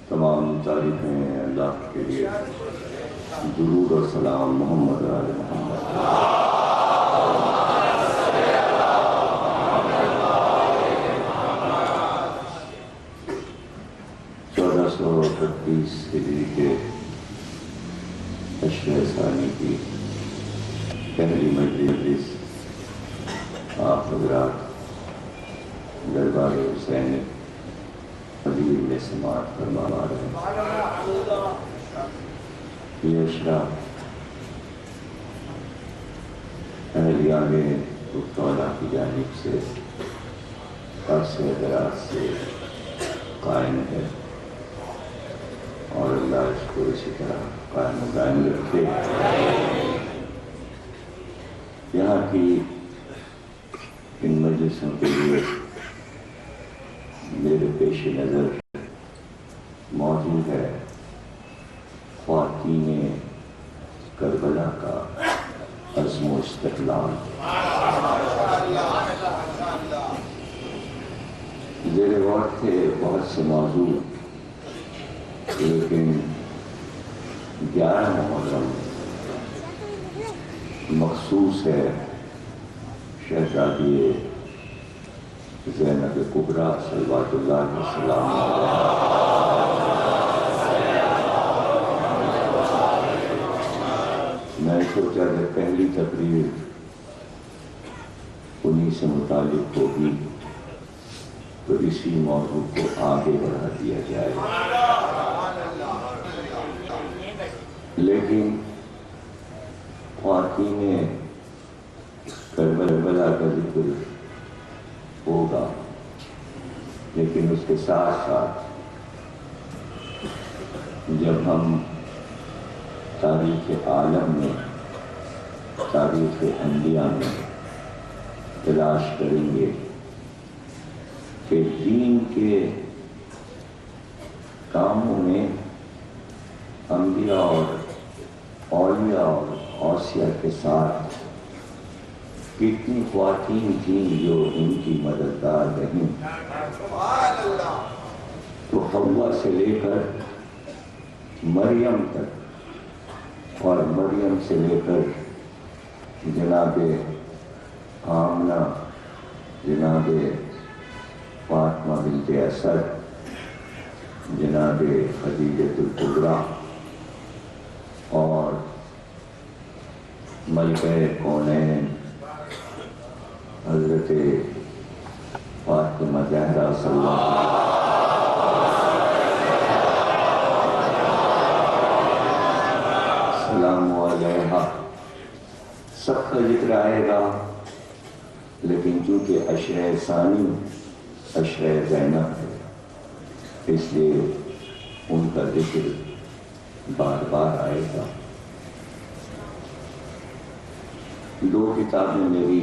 تمام تعریفیں اللہ کے لیے، درود و سلام محمد علی محمد۔ 1438 ہجری کے عشرہ ثانی کی پہلی مجلس آپ حضرات دربار حسین حبیب میں سماعت فرما رہے ہیں۔ یہ عشرہ اہلیان تولا کی جانب سے عرصہ دراز سے قائم ہے، اور اللہ اس کو اسی طرح قائم و دائم رکھے۔ یہاں کی ان مجلسوں کے لیے میرے پیش نظر موجود ہے خواتین کربلا کا عزم و استقلال۔ زیر غور تھے بہت سے موضوع، لیکن 11 محرم مخصوص ہے شہزادی زینب کبریٰ صلوات اللہ علیہ السلام میں سوچا کہ پہلی تقریر انہی سے متعلق ہوگی تو اسی موضوع کو آگے بڑھا دیا جائے، لیکن خواتین کربلا کا ذکر ہوگا، لیکن اس کے ساتھ ساتھ جب ہم تاریخ عالم میں، تاریخ انبیاء میں تلاش کریں گے کہ دین کے کاموں میں انبیاء اور اولیاء اور اوصیاء کے ساتھ کتنی خواتین تھیں جو ان کی مددگار رہیں، تو حوا سے لے کر مریم تک، اور مریم سے لے کر جناب آمنہ، جناب فاطمہ بنت اسد، جناب خدیجہ الکبریٰ اور ملکہ کونین حضرت فاطمہ زہرا صلی اللہ علیہ وسلم سب کا ذکر آئے گا، لیکن چونکہ عشرہ ثانی عشرہ زینب ہے، اس لیے ان کا ذکر بار بار آئے گا۔ 2 کتابیں میری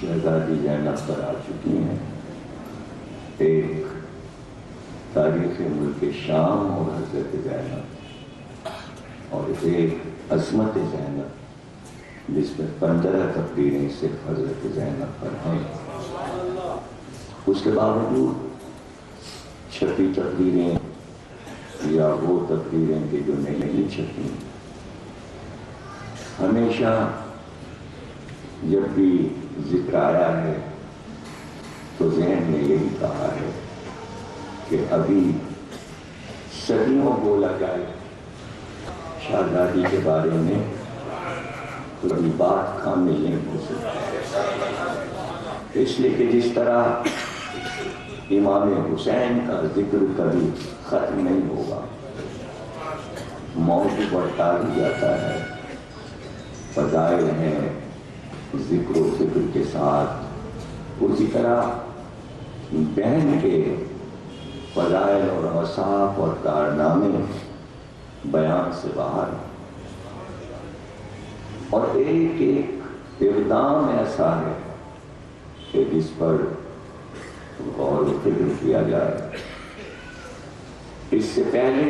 شہزادی زینب پر آ چکی ہیں، ایک تاریخ ملک شام اور حضرت زینب، اور ایک عظمت زینب جس میں 15 تقریریں صرف حضرت زینب پر ہیں۔ اس کے باوجود چھپی تقریریں یا وہ تقریریں کہ جو نہیں چھپی، ہمیشہ جب بھی ذکر آیا ہے تو ذہن نے یہی کہا ہے کہ ابھی صدیوں بولا جائے شہزادی کے بارے میں، کوئی بات کامل نہیں ہو سکتی، اس لیے کہ جس طرح امام حسین کا ذکر کبھی ختم نہیں ہوگا، موضوع بڑھتا ہی جاتا ہے، فضائل ہیں ذکر و ذکر کے ساتھ، اسی طرح بہن کے فضائل اور اوصاف اور کارنامے بیان سے باہر، اور ایک ایک اقدام ایسا ہے کہ جس پر غور و فکر کیا جائے۔ اس سے پہلے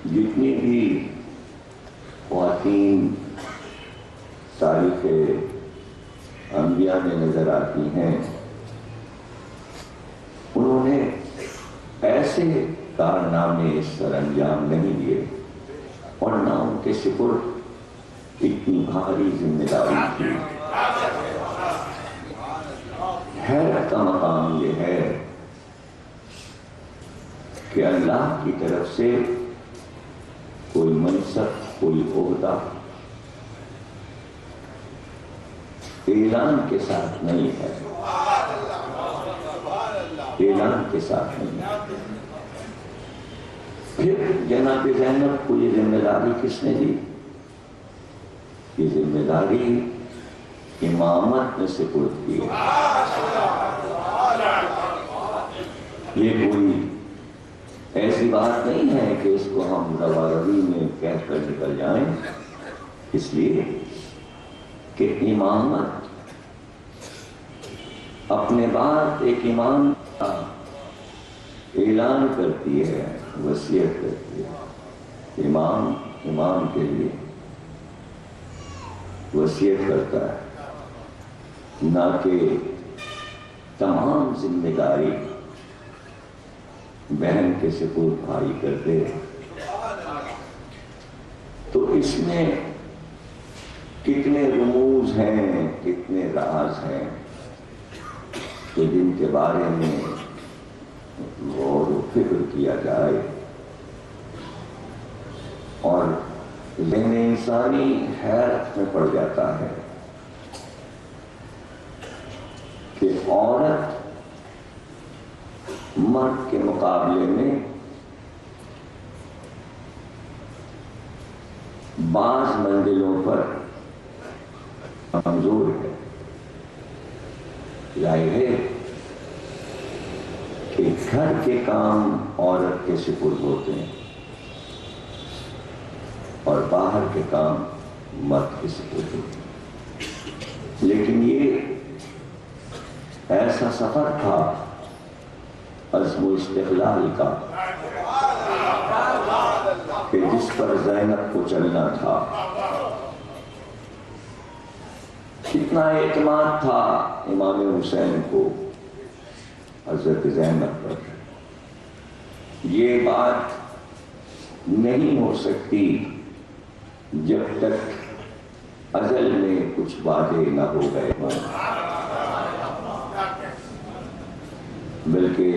جتنی بھی خواتین تاریخ انبیاء میں نظر آتی ہیں، ایسے کارنامے سر انجام نہیں دیے اور نہ ان کے سپرد اتنی بھاری ذمہ داری تھی۔ حیرت کا مقام یہ ہے کہ اللہ کی طرف سے کوئی منصب، کوئی عہدہ اعلان کے ساتھ نہیں ہے، اعلان کے ساتھ نہیں ہے۔ پھر جناب زینب کو یہ ذمہ داری کس نے دی؟ یہ ذمہ داری امامت نے سپرد کی۔ یہ کوئی ایسی بات نہیں ہے کہ اس کو ہم روا روی میں کہہ کر نکل جائیں، اس لیے کہ امامت اپنے بعد ایک امام کا اعلان کرتی ہے، وصیت کرتی ہے۔ امام کے لیے وصیت کرتا ہے، نہ کہ تمام ذمہ داری بہن کے سپرد بھائی کرتے۔ تو اس میں کتنے رموز ہیں، کتنے راز ہیں کہ جن کے بارے میں غور و فکر کیا جائے اور ذہن انسانی حیرت میں پڑ جاتا ہے کہ عورت مرد کے مقابلے میں بعض منزلوں پر کمزور ہے۔ ظاہر ہے کہ گھر کے کام عورت کے سپرد ہوتے ہیں اور باہر کے کام مرد کے سپرد ہوتے ہیں، لیکن یہ ایسا سفر تھا عزم و استقلال کا کہ جس پر زینب کو چلنا تھا۔ کتنا اعتماد تھا امام حسین کو حضرت زینب پر۔ یہ بات نہیں ہو سکتی جب تک ازل میں کچھ وعدے نہ ہو گئے ہوں، بلکہ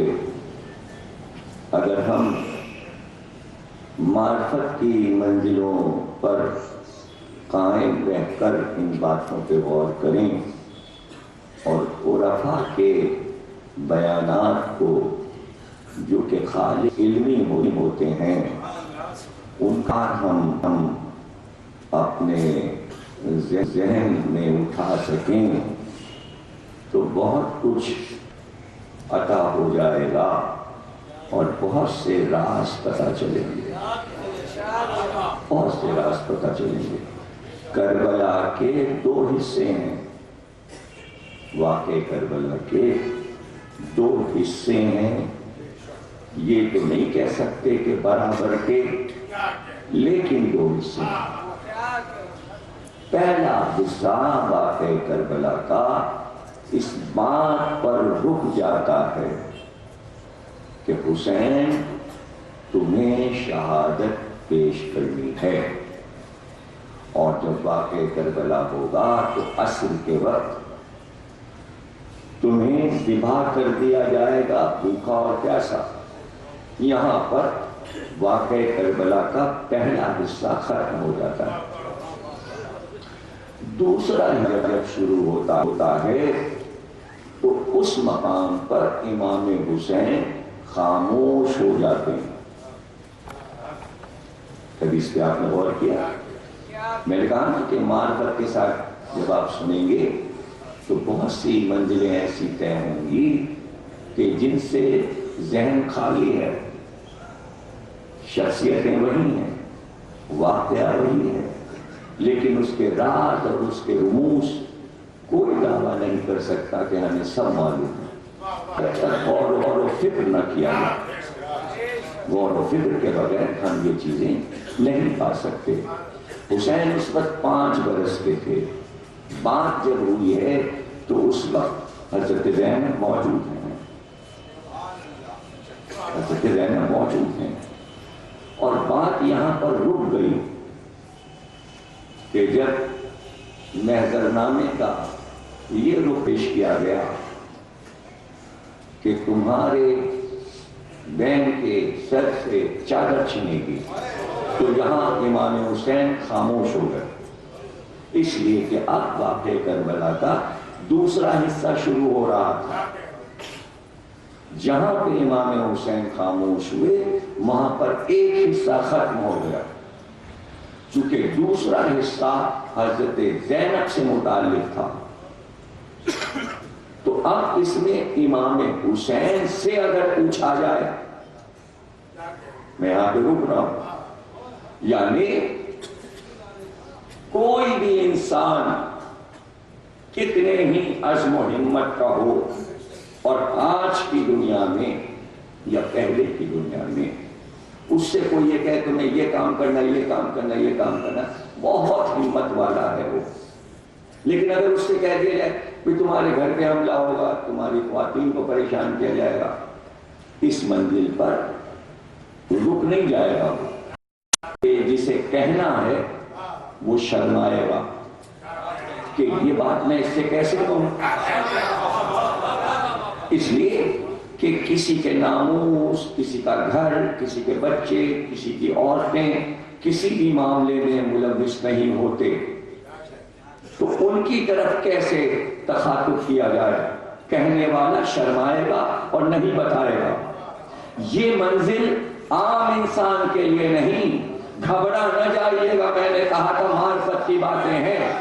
اگر ہم معرفت کی منزلوں پر قائم رہ کر ان باتوں پہ غور کریں اور عرفاء کے بیانات کو جو کہ خالص علمی ہوتے ہیں ان کا ہم اپنے ذہن میں اٹھا سکیں تو بہت کچھ عطا ہو جائے گا اور بہت سے راز پتہ چلیں گے، بہت سے راز پتہ چلیں گے۔ کربلا کے دو حصے ہیں، واقع کربلا کے دو حصے ہیں، یہ تو نہیں کہہ سکتے کہ برابر کے، لیکن دو حصے ہیں۔ پہلا حصہ واقع کربلا کا اس بات پر رک جاتا ہے کہ حسین تمہیں شہادت پیش کرنی ہے، اور جب واقع کربلا ہوگا تو عصر کے وقت تمہیں ذبح کر دیا جائے گا بھوکا اور پیاسا۔ یہاں پر واقع کربلا کا پہلا حصہ ختم ہو جاتا ہے۔ دوسرا جب شروع ہوتا ہے تو اس مقام پر امام حسین خاموش ہو جاتے ہیں۔ کبھی اس پہ آپ نے غور کیا؟ میں نے کہا نا کہ معرفت کے ساتھ جب آپ سنیں گے تو بہت سی منزلیں ایسی طے ہوں گی کہ جن سے ذہن خالی ہے، شخصیتیں وہی ہیں، واقعہ وہی ہے، لیکن اس کے راز اور اس کے رموز کوئی دعویٰ نہیں کر سکتا کہ ہمیں سب معلوم ہے۔ غور و فکر نہ کیا جائے، غور و فکر کے بغیر ہم یہ چیزیں نہیں پا سکتے۔ حسین اس وقت 5 برس کے تھے، بات جب ہوئی ہے تو اس وقت حضرت زینب موجود ہیں، حضرت زینب موجود ہیں، اور بات یہاں پر رک گئی کہ جب محضر نامے کا یہ رخ پیش کیا گیا کہ تمہارے بہن کے سر سے چادر چھینے گی، تو یہاں امام حسین خاموش ہو گئے، اس لیے کہ اب واقعہ کربلا کا دوسرا حصہ شروع ہو رہا تھا۔ جہاں پہ امام حسین خاموش ہوئے وہاں پر ایک حصہ ختم ہو گیا، چونکہ دوسرا حصہ حضرت زینب سے متعلق تھا۔ تو اب اس میں امام حسین سے اگر پوچھا جائے، میں یہاں پہ رک رہا ہوں، یعنی کوئی بھی انسان کتنے ہی عزم و ہمت کا ہو، اور آج کی دنیا میں یا پہلے کی دنیا میں اس سے کوئی یہ کہے تمہیں یہ کام کرنا، یہ کام کرنا، یہ کام کرنا، بہت ہمت والا ہے وہ۔ لیکن اگر اس سے کہہ دیا جائے کہ تمہارے گھر پہ حملہ ہوگا، تمہاری خواتین کو پریشان کیا جائے گا، اس منزل پر رک نہیں جائے گا وہ، جسے کہنا ہے وہ شرمائے گا کہ یہ بات میں اس سے کیسے کہوں، اس لیے کہ کسی کے ناموس، کسی کا گھر، کسی کے بچے، کسی کی عورتیں کسی بھی معاملے میں ملوث نہیں ہوتے، تو ان کی طرف کیسے تخاطب کیا جائے؟ کہنے والا شرمائے گا اور نہیں بتائے گا۔ یہ منزل عام انسان کے لیے نہیں، گھبرا نہ جائیے گا، میں نے کہا تھا معرفت کی باتیں ہیں،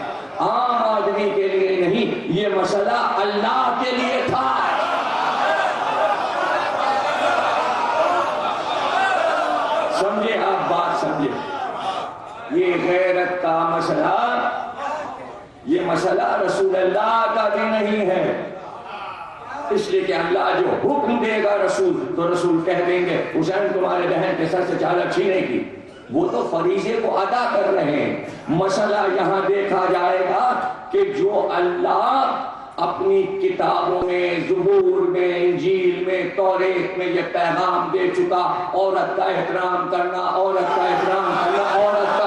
عام آدمی کے لیے نہیں، یہ مسئلہ اللہ کے لیے تھا۔ سمجھے آپ بات، سمجھے؟ یہ غیرت کا مسئلہ، یہ مسئلہ رسول اللہ کا بھی نہیں ہے، اس لیے کہ اللہ جو حکم دے گا رسول، تو رسول کہہ دیں گے حسین تمہارے بہن کے سر سے چادر چھینے کی، وہ تو فریضے کو ادا کر رہے ہیں۔ مسئلہ یہاں دیکھا جائے گا کہ جو اللہ اپنی کتابوں میں، زبور میں، انجیل میں، توریت میں یہ پیغام دے چکا، عورت کا احترام کرنا، عورت کا احترام کرنا، عورت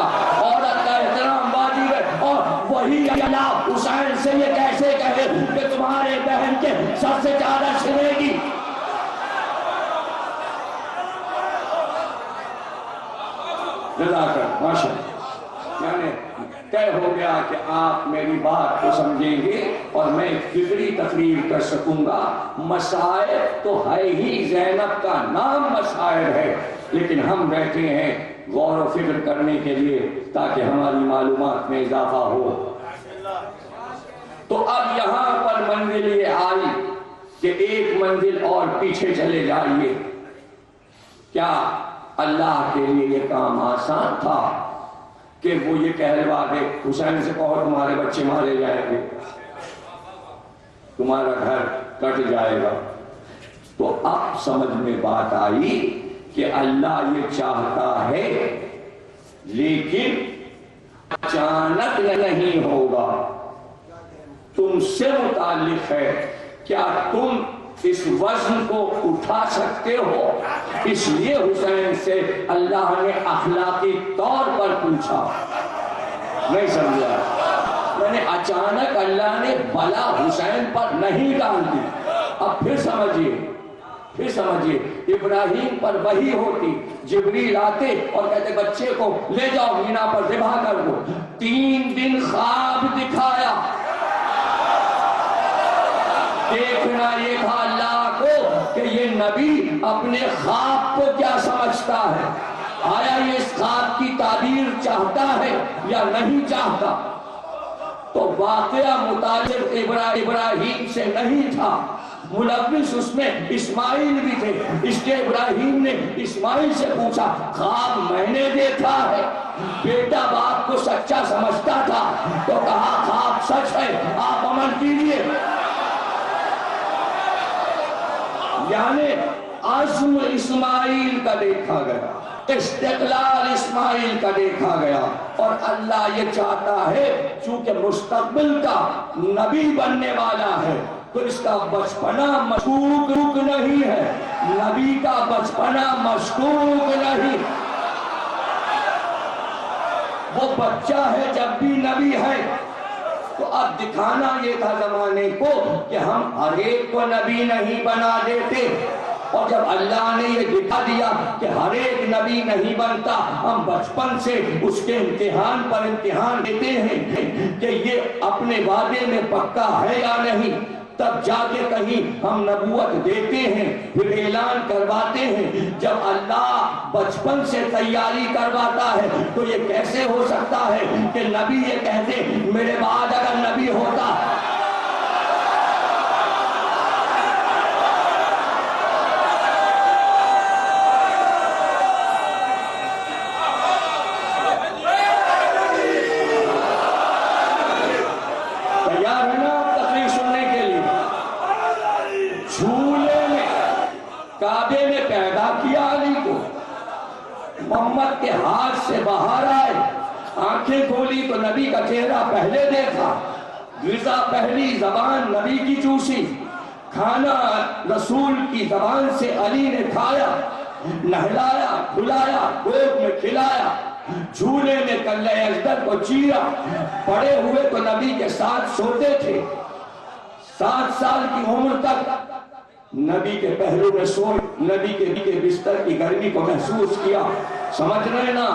کا احترام واجب ہے، اور وہی اللہ حسین سے یہ کیسے کہے کہ تمہارے بہن کے سر سے چادر چھنے گی؟ جزاک اللہ، ماشاءاللہ، یعنی طے ہو گیا کہ آپ میری بات کو سمجھیں گے اور میں فکری تقریر کر سکوں گا۔ مسائل تو ہے ہی، زینب کا نام مسائل ہے، لیکن ہم بیٹھے ہیں غور و فکر کرنے کے لیے تاکہ ہماری معلومات میں اضافہ ہو۔ تو اب یہاں پر منزل یہ آئی کہ ایک منزل اور پیچھے چلے جائیے۔ کیا اللہ کے لیے یہ کام آسان تھا کہ وہ یہ کہلوا دے حسین سے کہو تمہارے بچے مارے جائیں گے، تمہارا گھر کٹ جائے گا؟ تو اب سمجھ میں بات آئی کہ اللہ یہ چاہتا ہے لیکن اچانک نہیں ہوگا، تم سے متعلق ہے، کیا تم اس وزن کو اٹھا سکتے ہو؟ اس لیے حسین سے اللہ نے اخلاقی طور پر پوچھا۔ نہیں سمجھا؟ میں نے اچانک اللہ نے بلا حسین پر نہیں ڈال دی۔ اب پھر سمجھیے، ابراہیم پر وحی ہوتی، جبریل آتے اور کہتے بچے کو لے جاؤ مینا پر ذبح کر دو، 3 دن خواب دکھایا، دیکھنا یہ تھا اللہ کو کہ یہ نبی اپنے خواب کو کیا سمجھتا ہے، آیا یہ اس خواب کی تعبیر چاہتا ہے یا نہیں چاہتا؟ تو واقعہ متعلق ابراہیم سے نہیں تھا، ملوث اس میں اسماعیل بھی تھے، اس کے ابراہیم نے اسماعیل سے پوچھا خواب میں نے دیکھا ہے، بیٹا باپ کو سچا سمجھتا تھا تو کہا خواب سچ ہے، آپ عمل کیجئے۔ یعنی عزم اسماعیل کا دیکھا گیا، استقلال اسماعیل کا دیکھا گیا، اور اللہ یہ چاہتا ہے چونکہ مستقبل کا نبی بننے والا ہے تو اس کا بچپنا مشکوک نہیں ہے، نبی کا بچپنا مشکوک نہیں، وہ بچہ ہے جب بھی نبی ہے۔ تو اب دکھانا یہ تھا زمانے کو کہ ہم ہر ایک کو نبی نہیں بنا دیتے، اور جب اللہ نے یہ دکھا دیا کہ ہر ایک نبی نہیں بنتا، ہم بچپن سے اس کے امتحان پر امتحان دیتے ہیں کہ یہ اپنے وعدے میں پکا ہے یا نہیں، تب جا کے کہیں ہم نبوت دیتے ہیں، پھر اعلان کرواتے ہیں۔ جب اللہ بچپن سے تیاری کرواتا ہے تو یہ کیسے ہو سکتا ہے کہ نبی یہ کہتے میرے بعد اگر نبی ہوتا۔ تیار ہے نا تقریر سننے کے لیے؟ جھولے میں کعبے میں پیدا کیا علی کو، محمد کے ہاتھ سے باہر آئے، آنکھیں کھولی تو نبی کا چہرہ پہلے دیکھا، غذا پہلی زبان نبی کی چوسی، کھانا رسول کی زبان سے علی نے کھایا، نہلایا کھلایا گود میں کھلایا، جھولے میں کلہ ازدر کو چیرا، پڑے ہوئے تو نبی کے ساتھ سوتے تھے، 7 سال کی عمر تک نبی کے پہلو میں سوئے، نبی کے بستر کی گرمی کو محسوس کیا، سمجھ رہے نا؟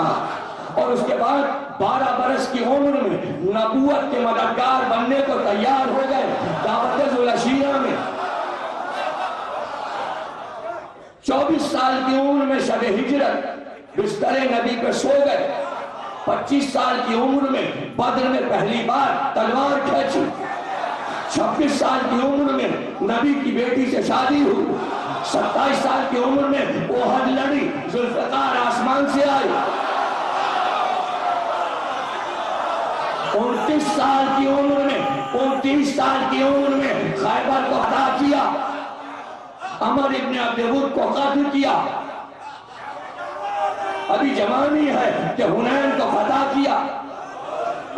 اور اس کے بعد 12 برس کی عمر میں نبوت کے مددگار بننے کو تیار ہو گئے دعوت ذوالعشیرہ میں۔ 24 سال کی عمر میں شب ہجرت بستر نبی پہ سو گئے، 25 سال کی عمر میں بدر میں پہلی بار تلوار کھینچی، 26 سال کی عمر میں نبی کی بیٹی سے شادی ہوئی، 27 سال کی عمر میں احد لڑی، ذوالفقار آسمان سے آئی، 29 سال کی عمر میں 29 سال کی عمر میں خیبر کو فتح کیا، عمر ابن عبد ود کو قتل کیا، ابھی جوانی ہے کہ حنین کو فتح کیا،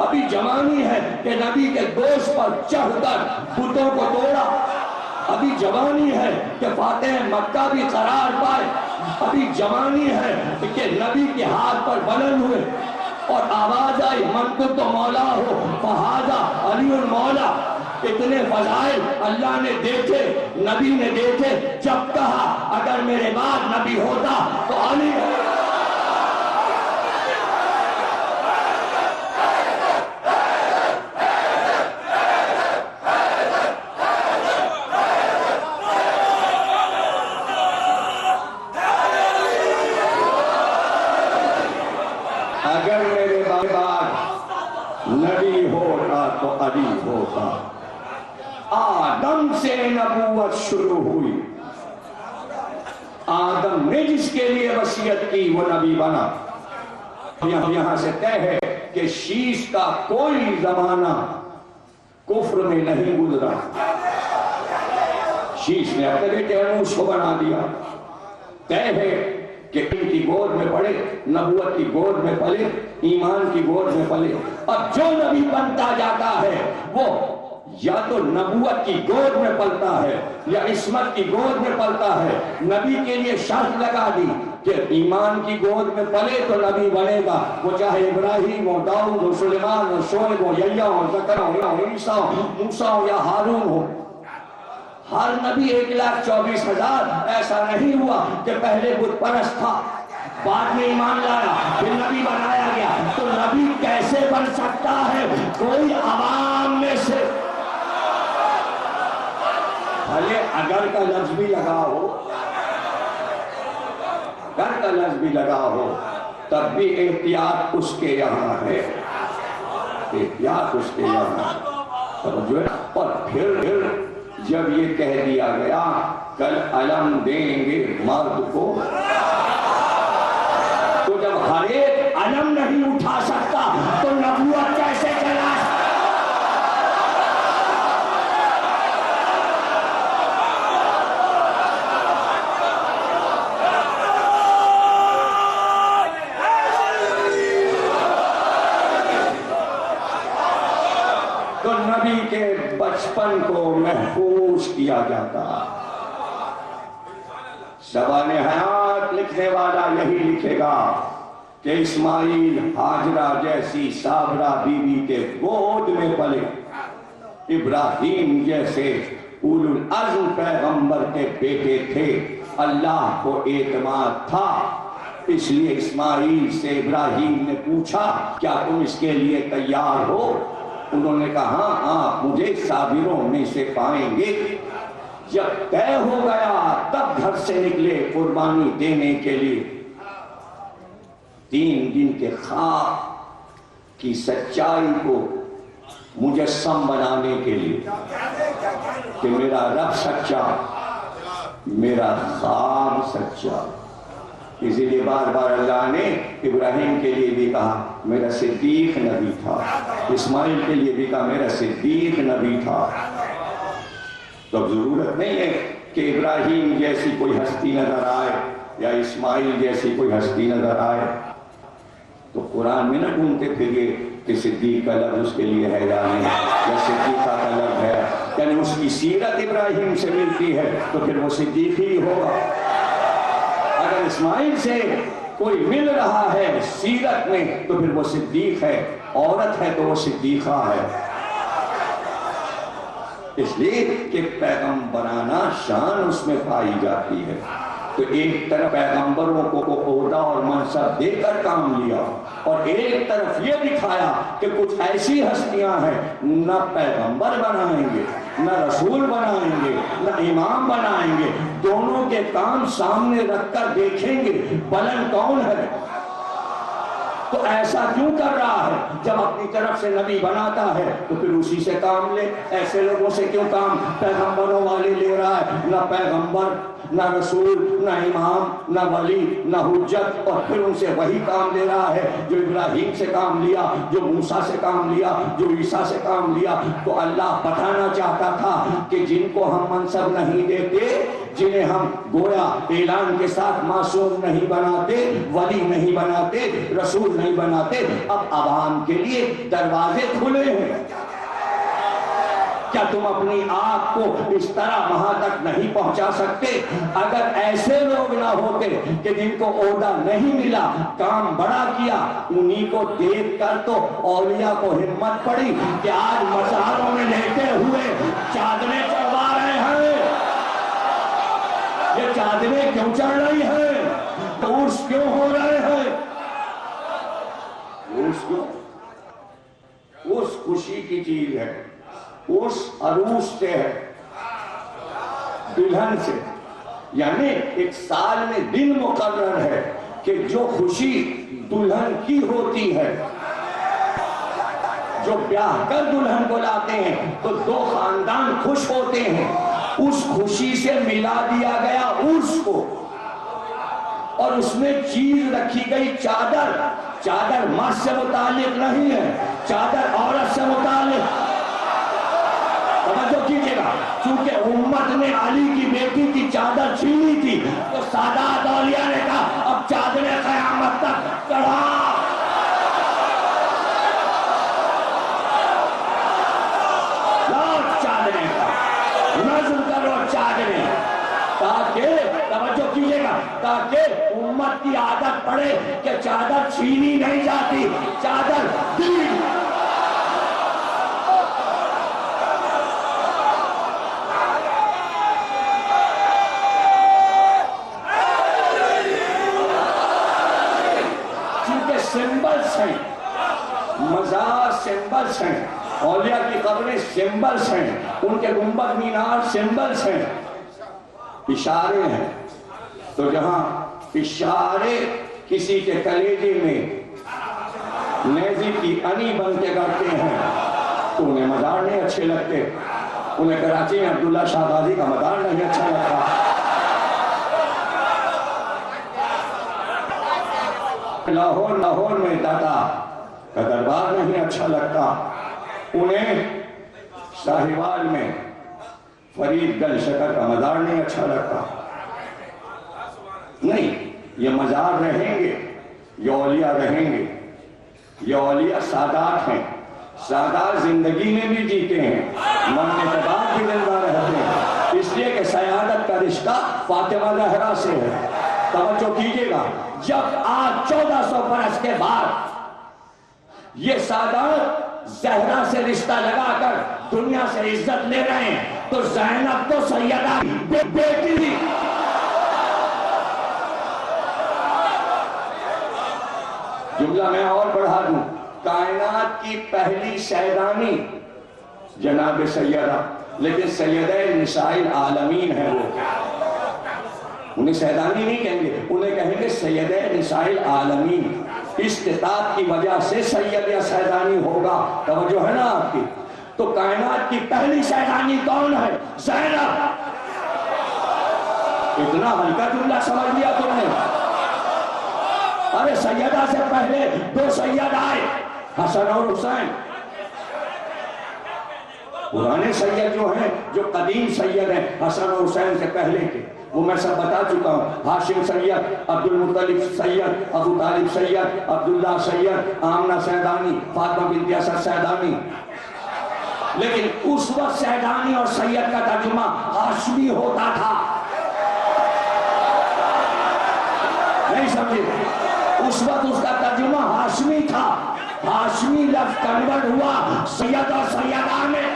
ابھی جوانی ہے کہ نبی کے گوشت پر چڑھ کر بتوں کو توڑا، ابھی جوانی ہے کہ فاتح مکہ بھی قرار پائے، ابھی جوانی ہے کہ نبی کے ہاتھ پر بلند ہوئے اور آواز آئی من کنت مولا ہو فہذا علی المولا۔ اتنے فضائل اللہ نے دیکھے، نبی نے دیکھے، جب کہا اگر میرے بعد نبی ہوتا تو علی ہے۔ اگر میرے بعد نبی ہوتا تو علی ہوتا۔ آدم سے نبوت شروع ہوئی، آدم نے جس کے لیے وصیت کی وہ نبی بنا۔ یہاں سے طے ہے کہ شیش کا کوئی زمانہ کفر میں نہیں گزرا۔ شیش نے اپنے بیٹے انوش کو بنا دیا۔ طے ہے کہ ان کی گود میں پڑے، نبوت کی گود میں پلے، ایمان کی گود میں پلے۔ اب جو نبی بنتا جاتا ہے وہ یا تو نبوت کی گود میں پلتا ہے یا عصمت کی گود میں پلتا ہے۔ نبی کے لیے شرط لگا دی کہ ایمان کی گود میں پلے تو نبی بنے گا، وہ چاہے ابراہیم ہو، داؤد ہو، سلیمان ہو، شعیب ہو، یحییٰ ہو، زکریا ہو، یا عیسیٰ ہو، موسیٰ ہو یا ہارون ہو۔ ہر نبی 1,24,000 ایسا نہیں ہوا کہ پہلے بت پرست تھا، بعد میں ایمان لایا، پھر نبی بنایا گیا۔ تو نبی کیسے بن سکتا ہے؟ کوئی عوام میں سے بھلے اگر کا لفظ بھی لگا ہو، اگر کا لفظ بھی لگا ہو، تب بھی احتیاط اس کے یہاں ہے، احتیاط اس کے یہاں ہے۔ اور پھر جب یہ کہہ دیا گیا کل علم دیں گے مرد کو، تو جب ہر ایک علم نہیں اٹھا سکتا تو نبوت کیسے چلا؟ تو نبی کے بچپن کو محفوظ کیا جاتا، زبان حیات لکھنے والا یہی لکھے گا کہ اسماعیل ہاجرہ جیسی صابرہ بیوی کے گود میں پلے، ابراہیم جیسے اولو العزم پیغمبر کے بیٹے تھے، اللہ کو اعتماد تھا، اس لیے اسماعیل سے ابراہیم نے پوچھا کیا تم اس کے لیے تیار ہو؟ انہوں نے کہا ہاں آپ مجھے صابروں میں سے پائیں گے۔ جب طے ہو گیا تب گھر سے نکلے قربانی دینے کے لیے، 3 دن کے خواب کی سچائی کو مجسم بنانے کے لیے کہ میرا رب سچا، میرا خواب سچا، اسی لیے بار بار اللہ نے ابراہیم کے لیے بھی کہا میرا صدیق نبی تھا، اسماعیل کے لیے بھی کہا میرا صدیق نبی تھا۔ تو اب ضرورت نہیں ہے کہ ابراہیم جیسی کوئی ہستی نظر آئے یا اسماعیل جیسی کوئی ہستی نظر آئے تو قرآن میں نہ ڈھونڈتے پھریے کہ صدیق کا لفظ اس کے لیے ہے یا نہیں، یا صدیقہ کا لفظ ہے، یعنی اس کی سیرت ابراہیم سے ملتی ہے تو پھر وہ صدیق ہی ہوگا۔ اگر اسماعیل سے کوئی مل رہا ہے سیرت میں تو پھر وہ صدیق ہے، عورت ہے تو وہ صدیقہ ہے، اس لیے کہ پیغمبرانہ شان اس میں پائی جاتی ہے۔ تو ایک طرف پیغمبروں کو عہدہ اور منصب دے کر کام لیا اور ایک طرف یہ دکھایا کہ کچھ ایسی ہستیاں ہیں نہ پیغمبر بنائیں گے، نہ رسول بنائیں گے، نہ امام بنائیں گے، دونوں کے کام سامنے رکھ کر دیکھیں گے بلند کون ہے۔ تو ایسا کیوں کر رہا ہے؟ جب اپنی طرف سے نبی بناتا ہے تو پھر اسی سے کام لے، ایسے لوگوں سے کیوں کام پیغمبروں والے لے رہا ہے؟ نہ پیغمبر، نہ رسول، نہ امام، نہ ولی، نہ حجت، اور پھر ان سے وہی کام لے رہا ہے جو ابراہیم سے کام لیا، جو موسیٰ سے کام لیا، جو عیسیٰ سے کام لیا۔ تو اللہ بتانا چاہتا تھا کہ جن کو ہم منصب نہیں دیتے، جنہیں ہم گویا اعلان کے ساتھ معصوم نہیں بناتے، ولی نہیں بناتے، رسول نہیں بناتے، اب عوام کے لیے دروازے کھلے ہیں۔ کیا تم اپنی آنکھ کو اس طرح وہاں تک نہیں پہنچا سکتے؟ اگر ایسے لوگ نہ ہوتے کہ جن کو عہدہ نہیں ملا، کام بڑا کیا، انہی کو دیکھ کر تو اولیاء کو ہمت پڑی کہ آج مزاروں میں لیتے ہوئے چادریں چڑھوا رہے ہیں۔ یہ چادریں کیوں چڑھ رہی ہیں؟ عرس کیوں ہو رہے ہیں؟ عرس کیوں؟ عرس خوشی کی چیز ہے، عرس عروس سے ہے، دلہن سے، یعنی ایک سال میں دن مقرر ہے کہ جو خوشی دلہن کی ہوتی ہے، جو بیاہ کر دلہن کو لاتے ہیں تو 2 خاندان خوش ہوتے ہیں، اس خوشی سے ملا دیا گیا عرس کو، اور اس میں چیز رکھی گئی چادر۔ چادر مرد سے متعلق نہیں ہے، چادر عورت سے متعلق۔ توجہ کیجئے گا، چونکہ امت نے علی کی بیٹی کی چادر چھینی تھی تو سادات اولیاء نے کہا اب چادریں قیامت تک چڑھا۔ چادریں کا نظم کرو، چادریں، تاکہ توجہ کیجئے گا، تاکہ امت کی عادت پڑے کہ چادر چھینی نہیں جاتی، چادر دی۔ سمبلز ہیں، مزار سمبلز ہیں، اولیاء کی قبریں سمبلز ہیں، ان کے گنبد مینار سمبلز ہیں، اشارے ہیں۔ تو جہاں اشارے کسی کے کلیجے میں نیزے کی انی بن کے کرتے ہیں تو انہیں مزار نہیں اچھے لگتے، انہیں کراچی میں عبداللہ شاہ غازی کا مزار نہیں اچھا لگتا، لاہور میں دادا کا دربار نہیں اچھا لگتا، انہیں ساہیوال میں فرید گل شکر کا مزار نہیں اچھا لگتا۔ نہیں، یہ مزار رہیں گے، یہ اولیاء رہیں گے، یہ اولیاء سادات ہیں، سادات زندگی میں بھی جیتے ہیں، مرنے کے بعد بھی زندہ رہتے ہیں۔ اس لیے کہ سیادت کا رشتہ فاطمہ زہرا سے ہے. توجہ کیجئے گا، جب آج 1400 برس کے بعد یہ سادات زہرا سے رشتہ لگا کر دنیا سے عزت لے رہے ہیں، تو زینب تو سیدہ بیٹی تھی. جملہ میں اور بڑھا دوں، کائنات کی پہلی سیدانی جناب سیدہ، لیکن سیدہ نساء العالمین ہے وہ. انہیں سیدانی نہیں کہیں گے، انہیں کہیں گے سیدہ نساء العالمین. استطاعت کی وجہ سے سید یا سیدانی ہوگا. توجہ ہے نا آپ کی؟ تو کائنات کی پہلی سیدانی کون ہے؟ زینب. اتنا ہلکا جملہ سمجھ لیا تم نے؟ ارے سیدہ سے پہلے دو سید آئے، حسن اور حسین. پرانے سید جو ہیں، جو قدیم سید ہیں حسن اور حسین سے پہلے کے، وہ میں سب بتا چکا ہوں. ہاشم سید، عبد المطلب سید، ابو طالب سید، عبداللہ سید، آمنہ سیدانی، فاطمہ بنت اسد سیدانی. لیکن اس وقت سیدانی اور سید کا ترجمہ ہاشمی ہوتا تھا. نہیں سمجھے؟ اس وقت اس کا ترجمہ ہاشمی تھا. ہاشمی لفظ کنورٹ ہوا سید اور سیدہ میں.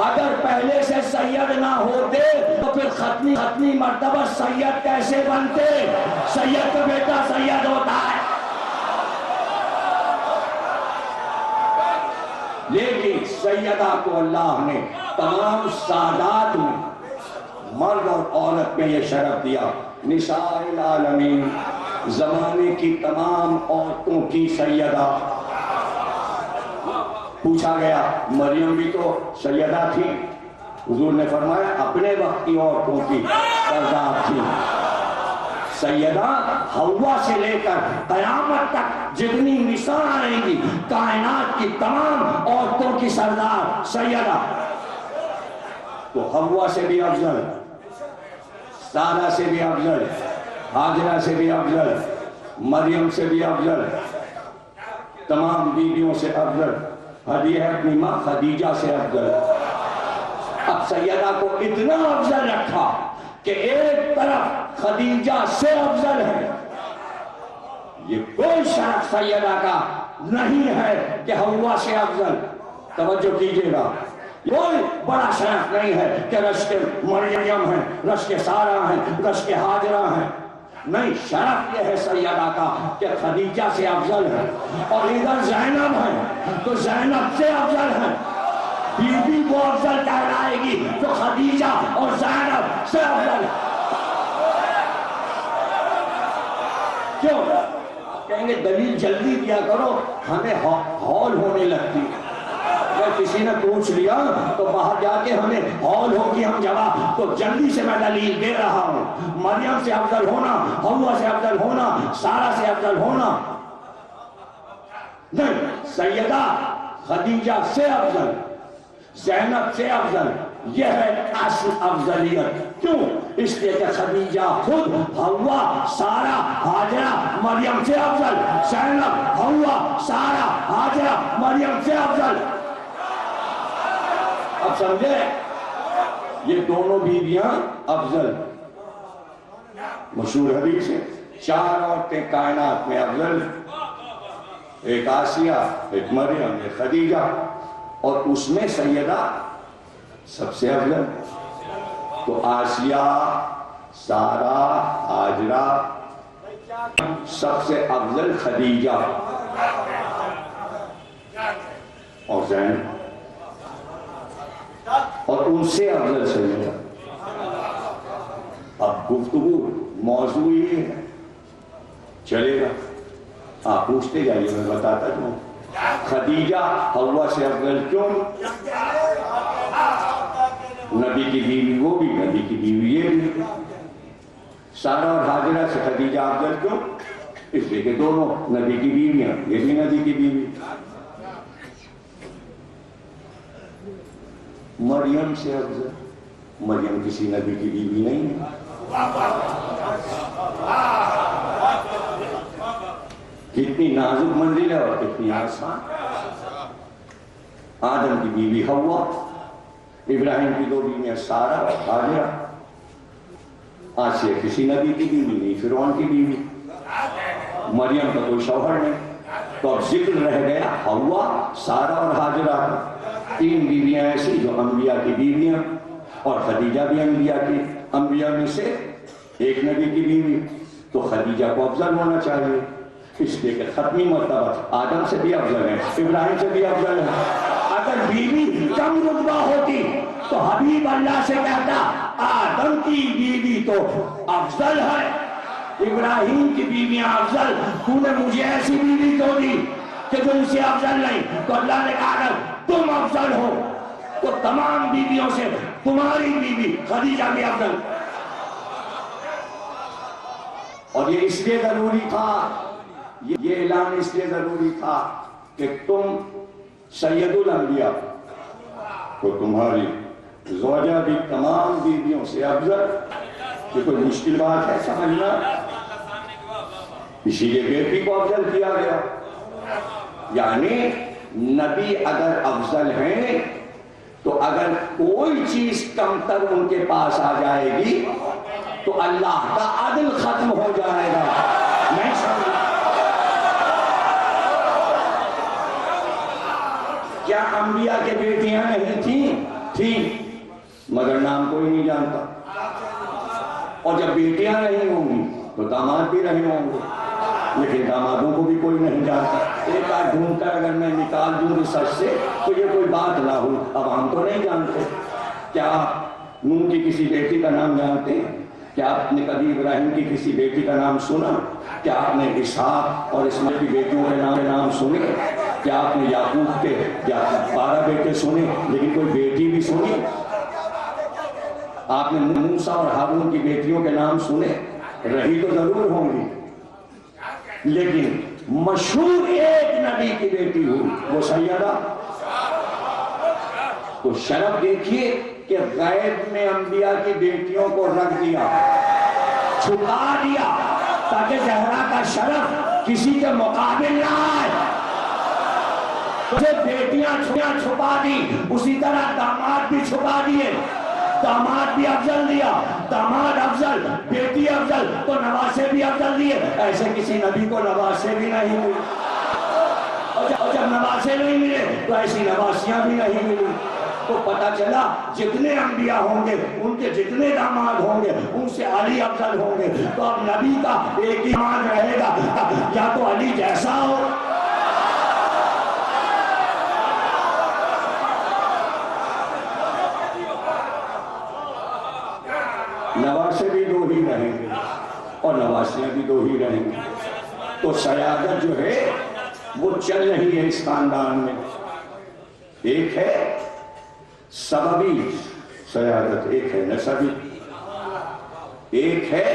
اگر پہلے سے سید نہ ہوتے تو پھر ختمی مرتبہ سید کیسے بنتے؟ سید کا بیٹا سید ہوتا ہے. لیکن سیدہ کو اللہ نے تمام سادات میں، مرد اور عورت میں یہ شرف دیا، نساء العالمین، زمانے کی تمام عورتوں کی سیدہ. پوچھا گیا مریم بھی تو سیدہ تھی، حضور نے فرمایا اپنے وقت کی عورتوں کی سردار تھی. سیدہ حوا سے لے کر قیامت تک جتنی نساء آئیں گی، کائنات کی تمام عورتوں کی سردار سیدہ. تو حوا سے بھی افضل، سارہ سے بھی افضل، ہاجرہ سے بھی افضل، مریم سے بھی افضل، تمام بیویوں سے افضل، ہدیہ اپنی ماں خدیجہ سے افضل. اب سیدہ کو اتنا افضل رکھا کہ ایک طرف خدیجہ سے افضل ہے. یہ کوئی شرف سیدہ کا نہیں ہے کہ حوا سے افضل. توجہ کیجئے گا، کوئی بڑا شرف نہیں ہے کہ رشک مریم ہیں، رشک سارہ ہیں، رشک ہاجرہ ہیں. نہیں، شرف یہ ہے سیدہ کا کہ خدیجہ سے افضل ہے. اور ادھر زینب ہے تو زینب سے افضل ہے. بی بی وہ افضل کہلائے گی جو خدیجہ اور زینب سے افضل ہے. کیوں؟ کہیں گے دلیل جلدی دیا کرو، ہمیں ہال ہونے لگتی. اگر کسی نے پوچھ لیا تو باہر جا کے ہمیں ہال ہوگی ہم جواب، تو جلدی سے میں دلیل دے رہا ہوں. مریم سے افضل ہونا، حوا سے افضل ہونا، سارہ سے افضل ہونا نہیں. سیدہ خدیجہ سے افضل، زینب سے افضل، یہ ہے اصل افضلیت. کیوں؟ اس لیے کہ خدیجہ خود حوا، سارہ، ہاجرہ، مریم سے افضل. زینب حوا، سارہ، ہاجرہ، مریم سے افضل. اب سمجھے؟ یہ دونوں بیویاں افضل. مشہور حدیث ہے، 4 عورتیں کائنات میں افضل، ایک آسیہ، ایک مریم، ایک خدیجہ، اور اس میں سیدہ سب سے افضل. تو آسیہ، سارہ، ہاجرہ، سب سے افضل خدیجہ اور زینب، اور ان سے افضل سیدہ. اب گفتگو موضوع یہ ہے، چلے گا آپ پوچھتے جائیے، میں بتاتا ہوں. خدیجہ حوا سے افضل کیوں؟ نبی کی بیوی وہ بھی، نبی کی بیوی یہ بھی. سارہ اور ہاجرہ سے خدیجہ افضل کیوں؟ اس لیے کہ دونوں نبی کی بیویاں، یہ بھی نبی کی بیوی. مریم سے افضل، مریم کسی نبی کی بیوی نہیں ہے. کتنی نازک منزل ہے اور کتنی آسان. آدم کی بیوی حوا، ابراہیم کی دو بیویاں سارہ اور ہاجرہ. آسیہ کسی نبی کی بیوی نہیں، فرعون کی بیوی. مریم کا کوئی شوہر نہیں. تو اب ذکر رہ گیا حوا، سارہ اور ہاجرہ کا. تین بیویاں ایسی جو انبیاء کی بیویاں، اور خدیجہ بھی انبیاء میں سے ایک نبی کی بیوی. تو خدیجہ کو افضل ہونا چاہیے، اس لیے کہ ختمی مرتبہ آدم سے بھی افضل ہے، ابراہیم سے بھی افضل ہے. اگر بیوی کم رتبہ ہوتی تو حبیب اللہ سے کہتا آدم کی بیوی تو افضل ہے، ابراہیم کی بیویاں افضل، تو نے مجھے ایسی بیوی تو دی کہ جو ان سے افضل نہیں. تو اللہ نے کہا اگر تم افضل ہو تو تمام بیویوں سے تمہاری بیوی خدیجہ بھی افضل. اور یہ اس لیے ضروری تھا، یہ اعلان اس لیے ضروری تھا کہ تم سید الانبیاء تو تمہاری زوجہ بھی تمام بیویوں سے افضل. یہ کوئی مشکل بات ہے سمجھنا. اسی لیے بیٹی کو افضل کیا گیا. یعنی نبی اگر افضل ہیں تو اگر کوئی چیز کم تر ان کے پاس آ جائے گی تو اللہ کا عدل ختم ہو جائے گا. نہیں سمجھا؟ کیا انبیاء کے بیٹیاں نہیں تھیں مگر نام کوئی نہیں جانتا. اور جب بیٹیاں نہیں ہوں گی تو داماد بھی نہیں ہوں گے، لیکن دامادوں کو بھی کوئی نہیں جانتا. ایک آدھ ڈھونڈ کر اگر میں نکال دوں ریسرچ سے تو یہ کوئی بات نہ ہو. عوام تو نہیں جانتے. کیا آپ نوح کی کسی بیٹی کا نام جانتے ہیں؟ کیا آپ نے کبھی ابراہیم کی کسی بیٹی کا نام سنا؟ کیا آپ نے اسحاق اور اسماعیل کی بیٹیوں کے نام سنے؟ کیا آپ نے یعقوب کے 12 بیٹے سنے لیکن کوئی بیٹی بھی سنی؟ آپ نے موسیٰ اور ہارون کی بیٹیوں کے نام سنے؟ رہی تو ضرور ہوں گی، لیکن مشہور ایک نبی کی بیٹی ہوئی وہ سیدہ. تو شرف دیکھیے کہ غیب میں انبیاء کی بیٹیوں کو رکھ دیا، چھپا دیا تاکہ زہرا کا شرف کسی کے مقابل نہ آئے. تو بیٹیاں چھپا دی، اسی طرح داماد بھی چھپا دیے. داماد بھی افضل دیا، داماد افضل، بیٹی افضل، تو نواسے بھی افضل دیے. ایسے کسی نبی کو نواسے بھی نہیں ملے، اور جب نواسے نہیں ملے تو ایسی نواسیاں بھی نہیں ملی. تو پتہ چلا جتنے انبیاء ہوں گے ان کے جتنے داماد ہوں گے ان سے علی افضل ہوں گے. تو اب نبی کا ایک ہی مان رہے گا، یا تو علی جیسا ہو نواسے بھی دو ہی رہیں گے اور نواسیاں بھی دو ہی رہیں گے. تو سیادت جو ہے وہ چل رہی ہے اس خاندان میں. ایک ہے سببی سیادت، ایک ہے نسبی، ایک ہے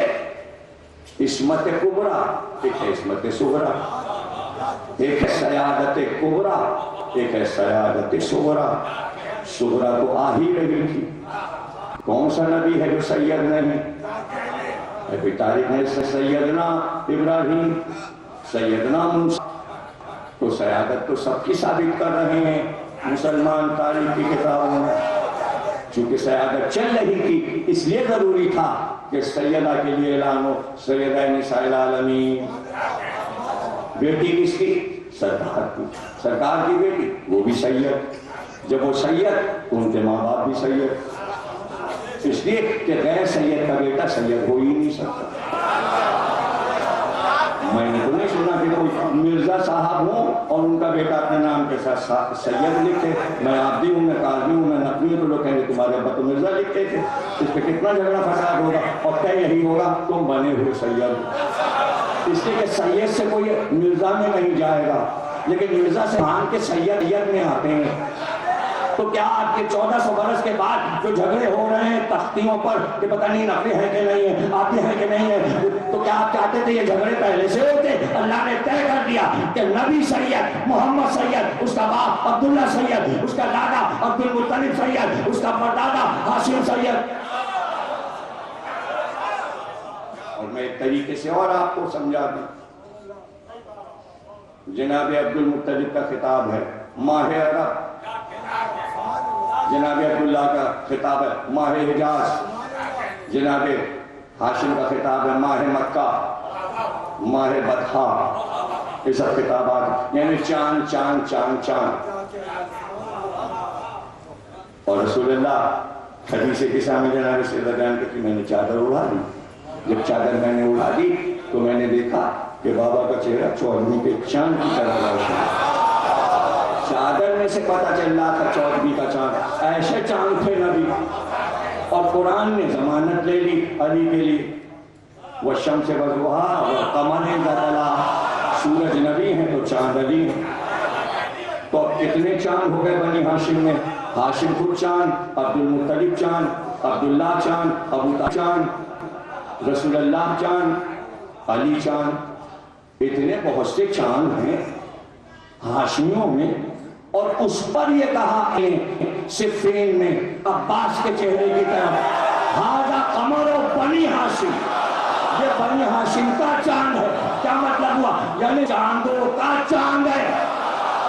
عصمت کبریٰ، ایک ہے عصمت صغریٰ. ایک ہے سیادت کبریٰ، ایک ہے سیادت صغریٰ. صغریٰ تو آ ہی رہی تھی. کون سا نبی ہے جو سید نہیں؟ ابھی تاریخ ہے سیدنا ابراہیم، سیدنا موسیٰ. تو سیادت تو سب کی ثابت کر رہے ہیں مسلمان تاریخ کی کتابوں میں. چونکہ سیادت چل رہی تھی اس لیے ضروری تھا کہ سیدہ کے لیے اعلان ہو، سیدہ نساء العالمین. بیٹی کس کی؟ سرکار کی. سرکار کی بیٹی وہ بھی سید. جب وہ سید تو ان کے ماں باپ بھی سید. اس لیے کہ غیر سید کا بیٹا سید ہو ہی نہیں سکتا. میں نے تو نہیں سنا کہ کوئی مرزا صاحب ہوں اور ان کا بیٹا اپنے نام کے ساتھ سید لکھے. میں آپ بھی ہوں، میں قاضی ہوں، میں نقوی ہوں، تو لوگ کہیں گے تمہارے ابا تو مرزا لکھتے تھے. اس پہ کتنا جھگڑا فساد ہوگا. اور کیا یہی ہوگا تم بنے ہوئے سید. اس لیے کہ سید سے کوئی مرزا میں نہیں جائے گا، لیکن مرزا سے مان کے سید میں آتے ہیں. تو کیا آپ کے 1400 برس کے بعد جو جھگڑے ہو رہے ہیں تختیوں پر کہ پتہ نہیں نقلی ہے کہ نہیں ہے، آتے ہیں کہ نہیں ہے، تو کیا آپ چاہتے تھے یہ جھگڑے پہلے سے ہوتے؟ اللہ نے طے کر دیا کہ نبی سید، محمد سید، اس کا باپ عبداللہ سید، اس کا دادا عبد المطلب سید، اس کا پردادا ہاشم سید. اور میں ایک طریقے سے اور آپ کو سمجھا دوں. جناب عبد المطلب کا خطاب ہے، ماہ عرب جناب عبداللہ کا خطاب ہے ماہ حجاز، جناب ہاشم کا خطاب ہے ماہ مکہ، ماہ بطحا، یہ سب خطابات، یعنی چاند چاند چاند چاند۔ اور رسول اللہ حدیث قصہ میں جناب سیدہ بیان کرتی میں نے چادر اڑا دی، جب چادر میں نے اڑا دی تو میں نے دیکھا کہ بابا کا چہرہ چودھویں کے چاند کی طرح روشن ہے۔ چادر میں سے پتہ چل رہا تھا چودھویں کا چاند، ایسے چاند تھے نبی۔ اور قرآن نے ضمانت لے لی علی کے لیے، والشمس وضحاها والقمر اذا تلاها، سورج نبی ہیں تو چاند علی ہیں۔ تو اب کتنے چاند ہو گئے بنی ہاشم میں؟ ہاشم خود چاند، عبد المطلب چاند، عبداللہ چاند، ابو طالب چاند، رسول اللہ چاند، علی چاند، اتنے بہت سے چاند ہیں ہاشمیوں میں۔ اور اس پر یہ کہا کہ صفین میں عباس کے چہرے کی طرف ھذا قمر بنی ہاشم، یہ بنی ہاشم کا چاند ہے۔ کیا مطلب ہوا؟ یعنی چاندوں کا چاند ہے۔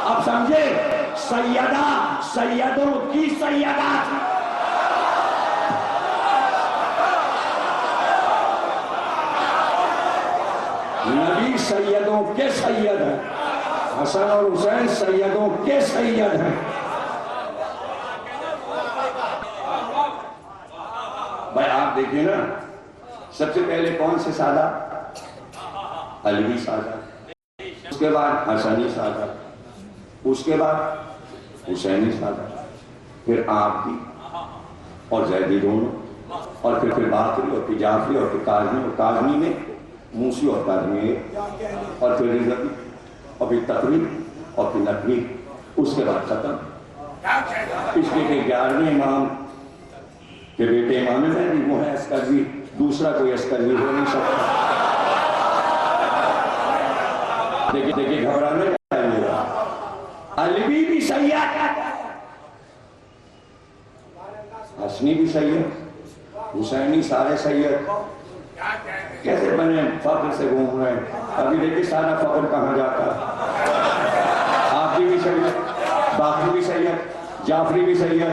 اب سمجھے؟ سیدہ سیدوں کی سیدہ تھی۔ نبی سیدوں کے سید ہیں، حسن اور حسین سیدوں کے سید ہیں۔ بھائی آپ دیکھیں نا، سب سے پہلے کون سے سادہ؟ علوی سادہ، اس کے بعد حسنی سادہ، اس کے بعد حسینی سادہ، پھر آپ کی اور زیدی دونوں، اور پھر باقری اور پھر جعفری اور پھر کاظمی، اور کاظمی میں موسی اور کاظمی، اور پھر رضوی اور پھر تقریب اور پھر نقوی، اس کے بعد ختم۔ اس لیے کہ 11ویں امام کے بیٹے امام مہدی وہ ہے عسکری، دوسرا کوئی عسکری ہو نہیں سکتا۔ دیکھیں گھبرانا چاہیے، علوی بھی سید، حسنی بھی سید، حسینی سارے سید۔ کیسے بنے فخر سے گھوم رہے ہیں؟ ابھی دیکھیں سارا فخر کہاں جاتا ہے۔ آپ بھی سید، باقی بھی سید، جعفری بھی سید،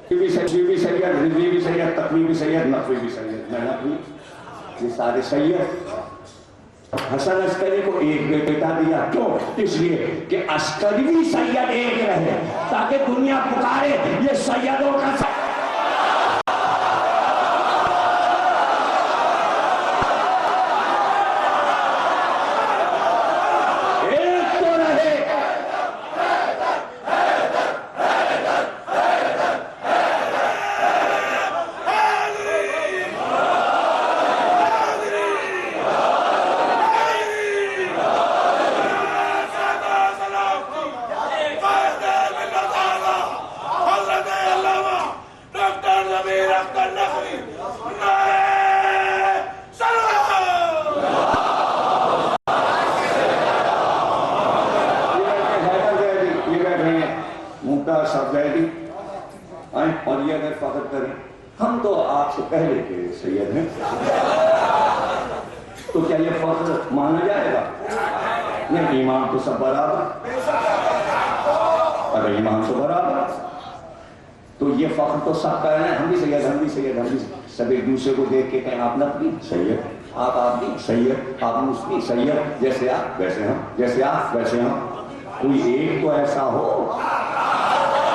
بھی سید، رضوی بھی سید، تقوی بھی سید، نقوی بھی سید، میں نقوی، یہ سارے سید۔ حسن عسکری کو ایک بیٹا دیا، کیوں؟ اس لیے کہ عسکری بھی سید ایک رہے، تاکہ دنیا پکارے یہ سیدوں کا سید۔ اور یہ اگر فخر کریں ہم تو آپ سے پہلے کے سید ہیں، تو کیا یہ فخر مانا جائے گا؟ نہیں، امام تو سب برابر، اگر امام تو برابر تو یہ فخر تو سب کہہ رہے ہیں ہم بھی سید، ہم بھی سید، ہم بھی سب ایک دوسرے کو دیکھ کے کہیں آپ نقوی سید، آپ بھی سید، آپ مسلم سید، جیسے آپ ویسے ہم، جیسے آپ ویسے ہم۔ کوئی ایک تو ایسا ہو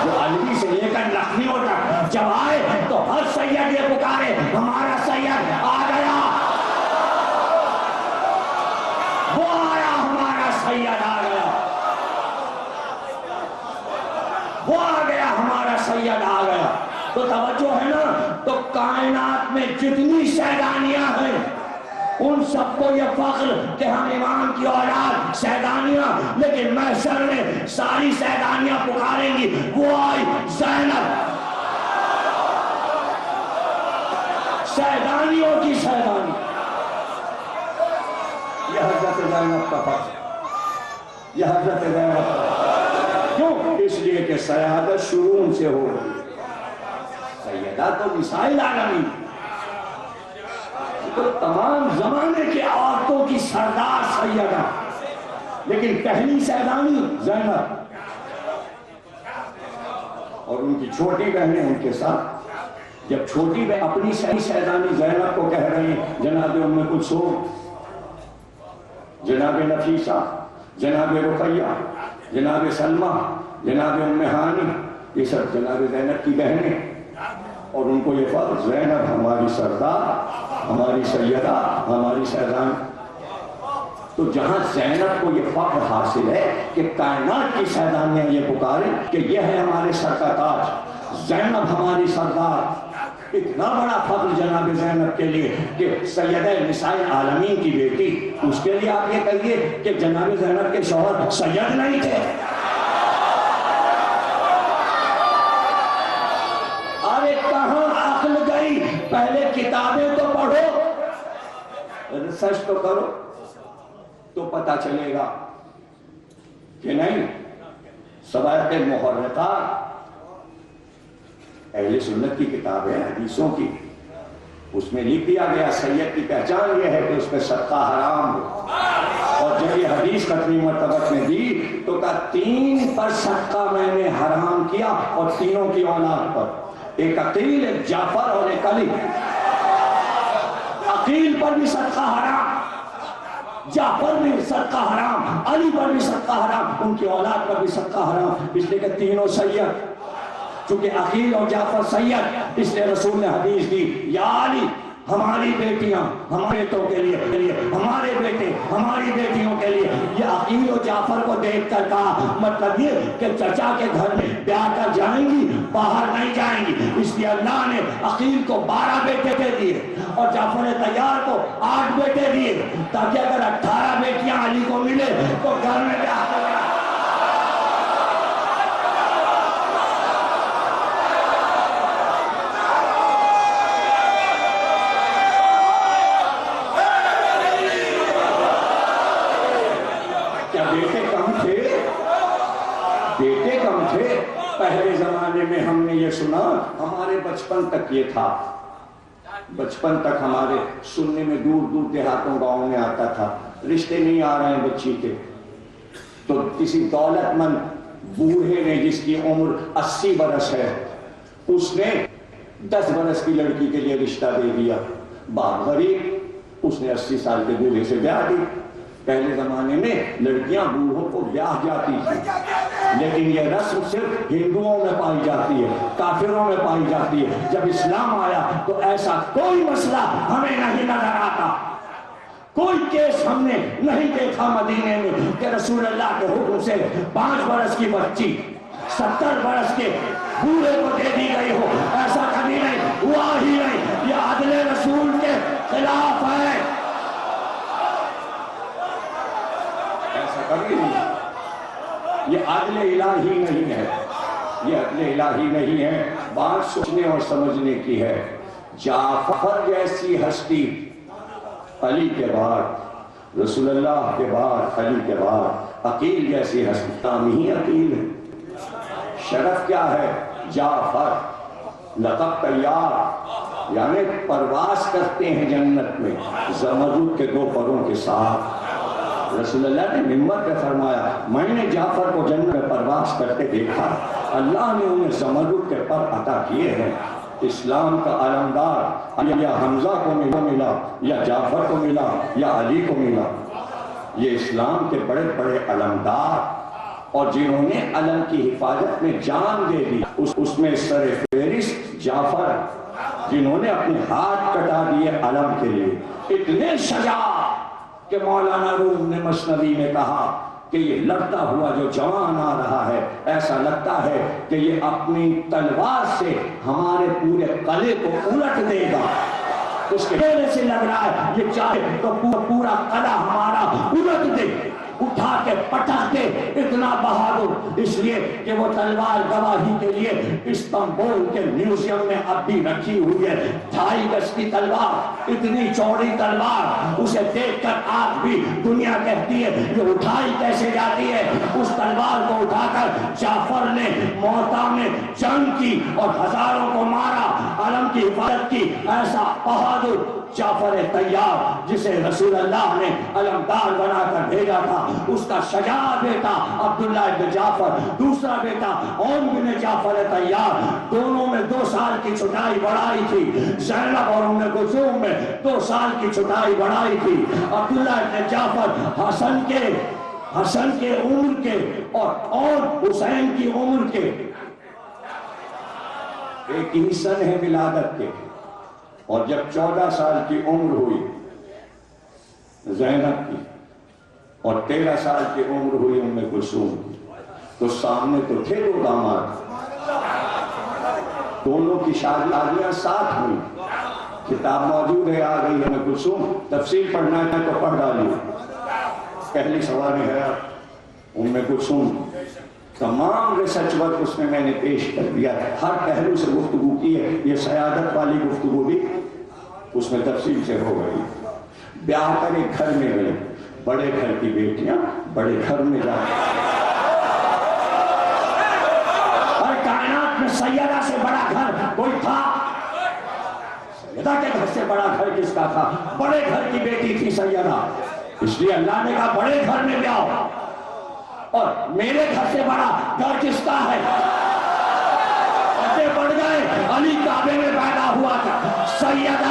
جو علوی سے لے کر لکھنؤ تک جب آئے تو ہر سید یہ پکارے ہمارا سید آ گیا، وہ آیا، ہمارا سید آ گیا، وہ آ گیا، ہمارا سید آ گیا۔ تو توجہ ہے نا، تو کائنات میں جتنی سیدانیاں ہیں ان سب کو یہ فخر کہ ہم امام کی اولاد سیدانیاں، لیکن محشر میں ساری سیدانیاں پکاریں گی وہ آئی زینب، سیدانیوں کی سیدانی، یہ حضرت زینب کا فخر، یہ حضرت زینب کا فخر۔ کیوں؟ اس لیے کہ سیادت شروع ان سے ہو رہی، سیدہ تو نساء العالمین، تو تمام زمانے کے عورتوں کی سردار سیدہ، لیکن پہلی سیدانی زینب۔ اور ان کی چھوٹی بہنیں ان کے ساتھ. جب چھوٹی بہن اپنی شہزادی زینب کو کہہ رہی ہیں جناب ام کلثوم، جناب نفیسہ، جناب رقیہ، جناب سلمہ، جناب ام ہانی، یہ سب جناب زینب کی بہنیں، اور ان کو یہ فخر زینب ہماری سردار، ہماری سیدہ، ہماری شہزادی. تو جہاں زینب کو یہ فخر حاصل ہے کہ کائنات کی شہزادیاں یہ پکاریں کہ یہ ہے ہمارے سر کا تاج، زینب ہماری سردار، اتنا بڑا فخر جناب زینب کے لیے کہ سیدہ نساء العالمین کی بیٹی، اس کے لیے آپ یہ کہیے کہ جناب زینب کے شوہر سید نہیں تھے. ارے کہاں عقل گئی؟ پہلے کتابیں تو پڑھو، ریسرچ تو کرو، تو پتہ چلے گا کہ نہیں. صواعق محرقہ اہل سنت کی کتاب ہے حدیثوں کی، اس میں لکھ دیا گیا سید کی پہچان یہ ہے کہ اس پہ صدقہ حرام ہو. اور جب یہ حدیث ختمی مرتبت میں دی تو کہا 3 پر صدقہ میں نے حرام کیا، اور تینوں کی اولاد پر، ایک عقیل، ایک جعفر اور ایک علی. عقیل پر بھی صدقہ حرام، جعفر بھی صدقہ حرام، علی پر بھی صدقہ حرام، ان کی اولاد پر بھی صدقہ حرام، اس لیے کہ تینوں سید. چونکہ عقیل اور جعفر سید، اس لیے رسول نے حدیث دی یا علی ہماری بیٹیاں ہمارے بیٹوں کے لیے، ہمارے بیٹے ہماری بیٹیوں کے لیے. یہ عقیل اور جعفر کو دیکھ کر کہا مطلب یہ کہ چچا کے گھر میں بیاہ کر جائیں گی، باہر نہیں جائیں گی. اس لیے اللہ نے عقیل کو 12 بیٹے دیے اور جعفر طیار کو 8 بیٹے دیے، تاکہ اگر 18 بیٹیاں علی کو ملے تو گھر میں بیاہ کر بیٹے کم تھے. پہلے زمانے میں ہم نے یہ سنا، ہمارے بچپن تک یہ تھا، بچپن تک ہمارے سننے میں دور دور دیہاتوں گاؤں میں آتا تھا رشتے نہیں آ رہے ہیں بچی کے، تو کسی دولت مند بوڑھے نے جس کی عمر 80 برس ہے، اس نے 10 برس کی لڑکی کے لیے رشتہ دے دیا. باپ غریب، اس نے 80 سال کے بوڑھے سے بیاہ دی. پہلے زمانے میں لڑکیاں بوڑھوں کو بیاہ جاتی تھی، لیکن یہ رسم صرف ہندوؤں میں پائی جاتی ہے، کافروں میں پائی جاتی ہے. جب اسلام آیا تو ایسا کوئی مسئلہ ہمیں نہیں نظر آتا، کوئی کیس ہم نے نہیں دیکھا مدینے میں کہ رسول اللہ کے حکم سے 5 برس کی بچی 70 برس کے بوڑھے کو دے دی گئی ہو. ایسا کبھی نہیں ہوا ہی نہیں. یہ عدل رسول کے خلاف ہے، کبھی نہیں. یہ عدل الہی نہیں ہے، یہ عدل الہی نہیں ہے. بات سوچنے اور سمجھنے کی ہے. جعفر جیسی ہستی علی کے بعد، رسول اللہ کے بعد، علی کے بعد عقیل جیسی ہستی، نام ہی عقیل ہے. شرف کیا ہے؟ جعفر. لقب طیار، یعنی پرواز کرتے ہیں جنت میں زمرد کے 2 پروں کے ساتھ. رسول اللہ نے ممبر پہ فرمایا میں نے جعفر کو جنت میں پرواز کرتے دیکھا، اللہ نے انہیں زمرد کے پر عطا کیے ہیں. اسلام کا علمدار یا حمزہ کو ملا، یا جعفر کو ملا، یا علی کو ملا. یہ اسلام کے بڑے بڑے علمدار، اور جنہوں نے علم کی حفاظت میں جان دے دی، اس میں سر فہرست جعفر، جنہوں نے اپنے ہاتھ کٹا دیے علم کے لیے. اتنے شجاع کہ مولانا روم نے مثنوی میں کہا کہ یہ لڑتا ہوا جو جوان آ رہا ہے، ایسا لگتا ہے کہ یہ اپنی تلوار سے ہمارے پورے قلعے کو الٹ دے گا. اس کے پہلے سے لگ رہا ہے یہ چاہے تو پورا قلعہ ہمارا الٹ دے، اٹھا کے پٹک دے. اتنا بہادر، اس لیے کہ وہ تلوار گواہی کے لیے استنبول کے میوزیم میں اب بھی رکھی ہوئی ہے. 2.5 گز کی تلوار، اتنی چوڑی تلوار، اسے دیکھ کر آج بھی دنیا کہتی ہے یہ اٹھائی کیسے جاتی ہے. اس تلوار کو اٹھا کر جعفر نے موتا میں جنگ کی اور ہزاروں کو مارا، علم کی حفاظت کی. ایسا بہادر جعفر طیار جسے رسول اللہ نے علمدار بنا کر بھیجا تھا، اس کا شجاع بیٹا عبداللہ ابن جعفر، دوسرا بیٹا عون بن جعفر طیار، دونوں میں 2 سال کی چھٹائی بڑھائی تھی۔ زینب اور ام کلثوم میں 2 سال کی چھٹائی بڑھائی تھی۔ عبداللہ ابن جعفر حسن کے عمر کے اور حسین کی عمر کے ایک ہی سن ہے ولادت کے، اور جب 14 سال کی عمر ہوئی زینب کی اور 13 سال کی عمر ہوئی ام کلثوم کی، تو سامنے تو تھے 2 داماد، دونوں کی شادیاں ساتھ ہوئی۔ کتاب موجود ہے، آ گئی ام کلثوم، تفصیل پڑھنا ہے تو پڑھ ڈالیے۔ پہلی سوال ہے ام کلثوم، تمام ریسرچ ورک اس میں نے پیش کر دیا، ہر پہلو سے گفتگو کی ہے، یہ سیادت والی گفتگو بھی اس میں تفصیل سے ہو گئی۔ بیاہ کر ایک گھر میں گئی، بڑے گھر کی بیٹیاں بڑے گھر میں جاتی، اور کائنات میں سیدہ سے بڑا گھر کوئی تھا؟ سیدہ کے گھر سے بڑا گھر کس کا تھا؟ بڑے گھر کی بیٹی تھی سیدہ، اس لیے اللہ نے کہا بڑے گھر میں بیاہ ہو۔ اور میرے گھر سے بڑا گھر کس کا ہے؟ آگے بڑھ گئے، علی کعبے میں پیدا ہوا تھا، سیدہ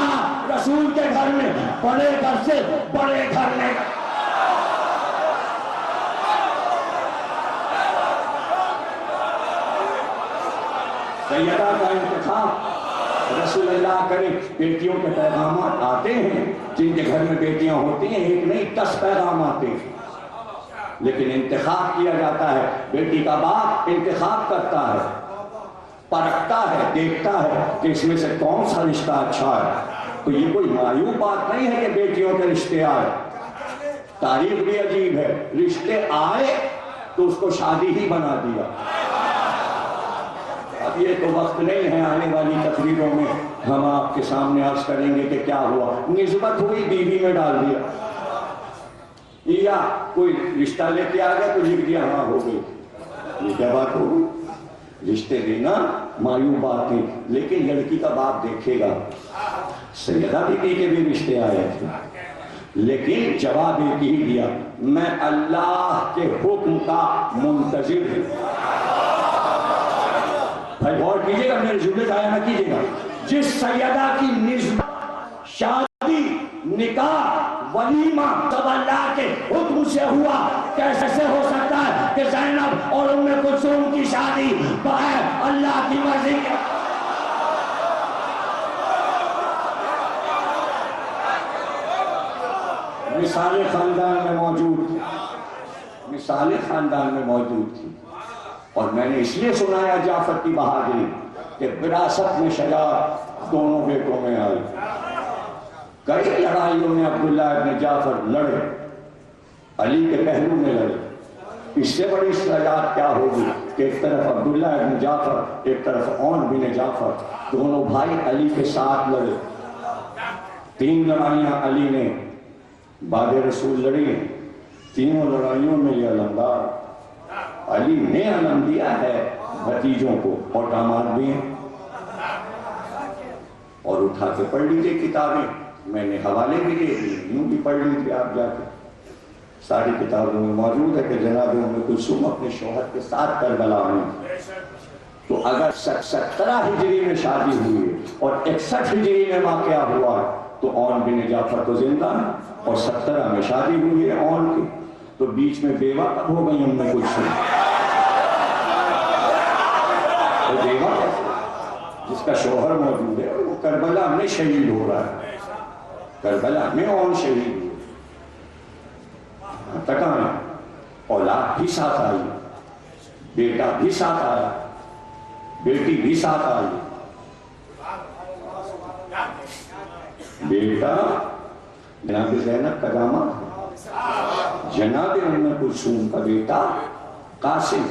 رسول کے گھر میں، بڑے گھر سے بڑے گھر میں۔ سیدہ کا انتخاب رسول اللہ کرے۔ بیٹیوں کے پیغامات آتے ہیں، جن کے گھر میں بیٹیاں ہوتی ہیں، ایک نہیں 10 پیغام آتے ہیں، لیکن انتخاب کیا جاتا ہے۔ بیٹی کا باپ انتخاب کرتا ہے، پرکھتا ہے، دیکھتا ہے کہ اس میں سے کون سا رشتہ اچھا ہے۔ تو یہ کوئی معیوب بات نہیں ہے کہ بیٹیوں کے رشتے آئے، تاریخ بھی عجیب ہے، رشتے آئے تو اس کو شادی ہی بنا دیا۔ اب یہ تو وقت نہیں ہے، آنے والی تقریروں میں ہم آپ کے سامنے عرض کریں گے کہ کیا ہوا، نسبت ہوئی بیوی میں ڈال دیا، یا کوئی رشتہ لے کے آ گیا تو لکھ دیا ہاں ہو گئی۔ یہ کیا بات ہوگی؟ رشتے دینا معیوب بات نہیں، لیکن لڑکی کا باپ دیکھے گا۔ سیدہ بیٹی کے بھی رشتے آئے تھے، لیکن جواب ایک ہی دیا، میں اللہ کے حکم کا منتظر ہوں۔ بھائی غور کیجئے گا، میرے جملے ضائع نہ کیجئے گا۔ جس سیدہ کی نسبت، شادی، نکاح، ولیمہ سب اللہ کے حکم سے ہوا، کیسے ہو سکتا ہے کہ زینب اور ام کلثوم کی شادی بغیر اللہ کی مرضی کے؟ مثالیں خاندان میں موجود تھی، مثالیں خاندان میں موجود تھی، اور میں نے اس لیے سنایا جعفر کی بہادری کہ وراثت میں شجاعت دونوں بیٹوں میں آئی۔ کئی لڑائیوں میں عبداللہ ابن جعفر لڑے، علی کے پہلو میں لڑے۔ اس سے بڑی شجاعت کیا ہوگی کہ ایک طرف عبداللہ ابن جعفر، ایک طرف عون بن جعفر، دونوں بھائی علی کے ساتھ لڑے۔ 3 لڑائیاں علی نے بعد رسول لڑی ہیں، تینوں لڑائیوں میں یہ علمدار علی نے علم دیا ہے بھتیجوں کو، اور داماد بھی ہیں۔ اور اٹھا کے پڑھ لیجیے کتابیں، میں نے حوالے بھی دے دی، یوں بھی پڑھ لیجیے آپ جا کے، ساری کتابوں میں موجود ہے کہ جناب ام کلثوم اپنے شوہر کے ساتھ کربلا آئی۔ تو اگر 17 ہجری میں شادی ہوئی ہے اور 61 ہجری میں واقعہ ہوا ہے، تو عون بن جعفر تو زندہ ہے، اور 17 میں شادی ہوئی ہے عون کی، تو بیچ میں بیوہ کب ہو گئی ام کلثوم؟ بیوہ جس کا شوہر موجود ہے وہ کربلا میں شہید ہو رہا ہے، کربلا میں عون شہید ہوئی، تک آئے، اولاد بھی ساتھ آئی، بیٹا بھی ساتھ آیا، بیٹی بھی ساتھ آئی۔ بیٹا جناب زینب کا داماد، جناب ام کلثوم کا بیٹا قاسم،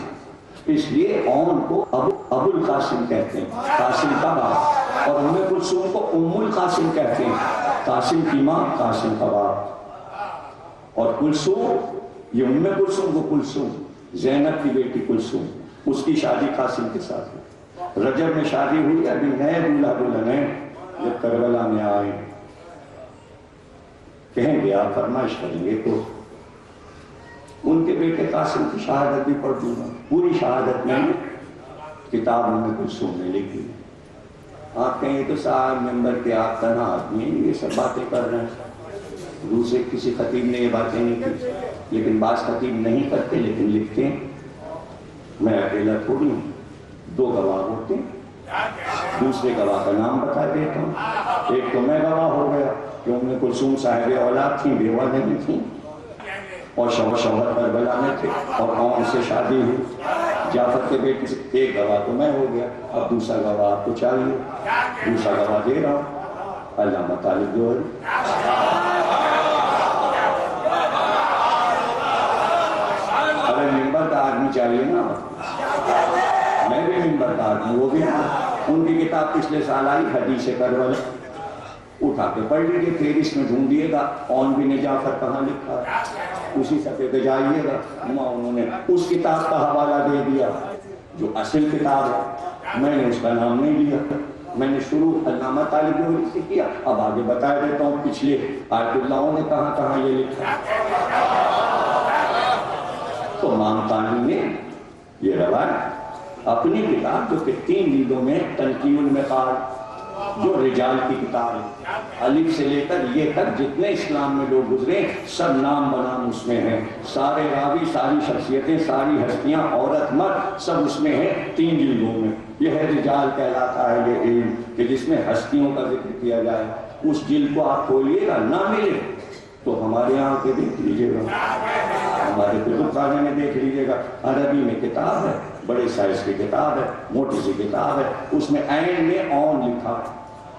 اس لیے عون کو ابو القاسم کہتے ہیں، قاسم کا باپ، اور ام کلثوم کو ام القاسم کہتے ہیں، قاسم کی ماں، قاسم کا باپ۔ اور کلثوم، یہ ام کلثوم کو کلثوم، زینب کی بیٹی کلثوم، اس کی شادی قاسم کے ساتھ ہوئی۔ رجب میں شادی ہوئی، ابھی نئے دولہا دلہن جب کربلا میں آئے، کہیں گے آپ فرمائش کریں گے تو ان کے بیٹے قاسم کی شہادت بھی پڑھ دوں گا، پوری شہادت میں کتاب میں کچھ سننے لکھی۔ آپ کہیں تو صاحب ممبر کے آپ تنہا آدمی ہیں، یہ سب باتیں کر رہے ہیں۔ دوسرے کسی خطیب نے یہ باتیں نہیں کی، لیکن بعض خطیب نہیں کرتے لیکن لکھتے ہیں۔ میں اکیلا تھوڑی ہوں، 2 گواہ ہوتے ہیں، دوسرے گواہ کا نام بتا دیتا ہوں۔ ایک تو میں گواہ ہو گیا کہ ام کلثوم صاحب اولاد تھیں، بیوہ نہیں تھیں، اور شوہر کربلا میں تھے اور عون سے شادی ہوئی جعفر کے بیٹے سے۔ ایک گواہ تو میں ہو گیا، اب دوسرا گواہ آپ کو چاہیے، دوسرا گواہ دے رہا ہوں، علامہ طالب جوہری۔ ارے ممبر کا آدمی چاہیے نا، میں بھی ممبر کا آدمی، وہ بھی ان کی کتاب پچھلے سال آئی حدیث کربلا، اٹھا کے پڑھ لیجیے، پھر اس میں ڈھونڈیے گا عون بن جعفر کہاں لکھا ہے، اسی صفحے پہ جائیے گا، انہوں نے اس کتاب کا حوالہ دے دیا جو اصل کتاب ہے، میں نے اس کا نام نہیں لیا، میں نے شروع علامہ طالب جوہری سے کیا۔ اب آگے بتا دیتا ہوں پچھلے آیت اللہ نے کہاں کہاں یہ لکھا۔ تو مامتانی نے یہ روایت اپنی کتاب جو کہ 3 جلدوں میں تنقیح المقال، جو رجال کی کتاب ہے، الف سے لے کر یہ تک جتنے اسلام میں لوگ گزرے سب نام بنام اس میں ہیں، سارے راوی، ساری شخصیتیں، ساری ہستیاں، عورت مرد سب اس میں ہیں 3 جلدوں میں۔ یہ ہے رجال کہلاتا ہے یہ علم کہ جس میں ہستیوں کا ذکر کیا جائے۔ اس جلد کو آپ کھولیے گا نہ ملے تو ہمارے یہاں کے دیکھ لیجیے گا، ہمارے کتب خانے میں دیکھ لیجیے گا، عربی میں کتاب ہے، بڑے سائز کی کتاب ہے، موٹی سی کتاب ہے، اس میں عین میں عون لکھا،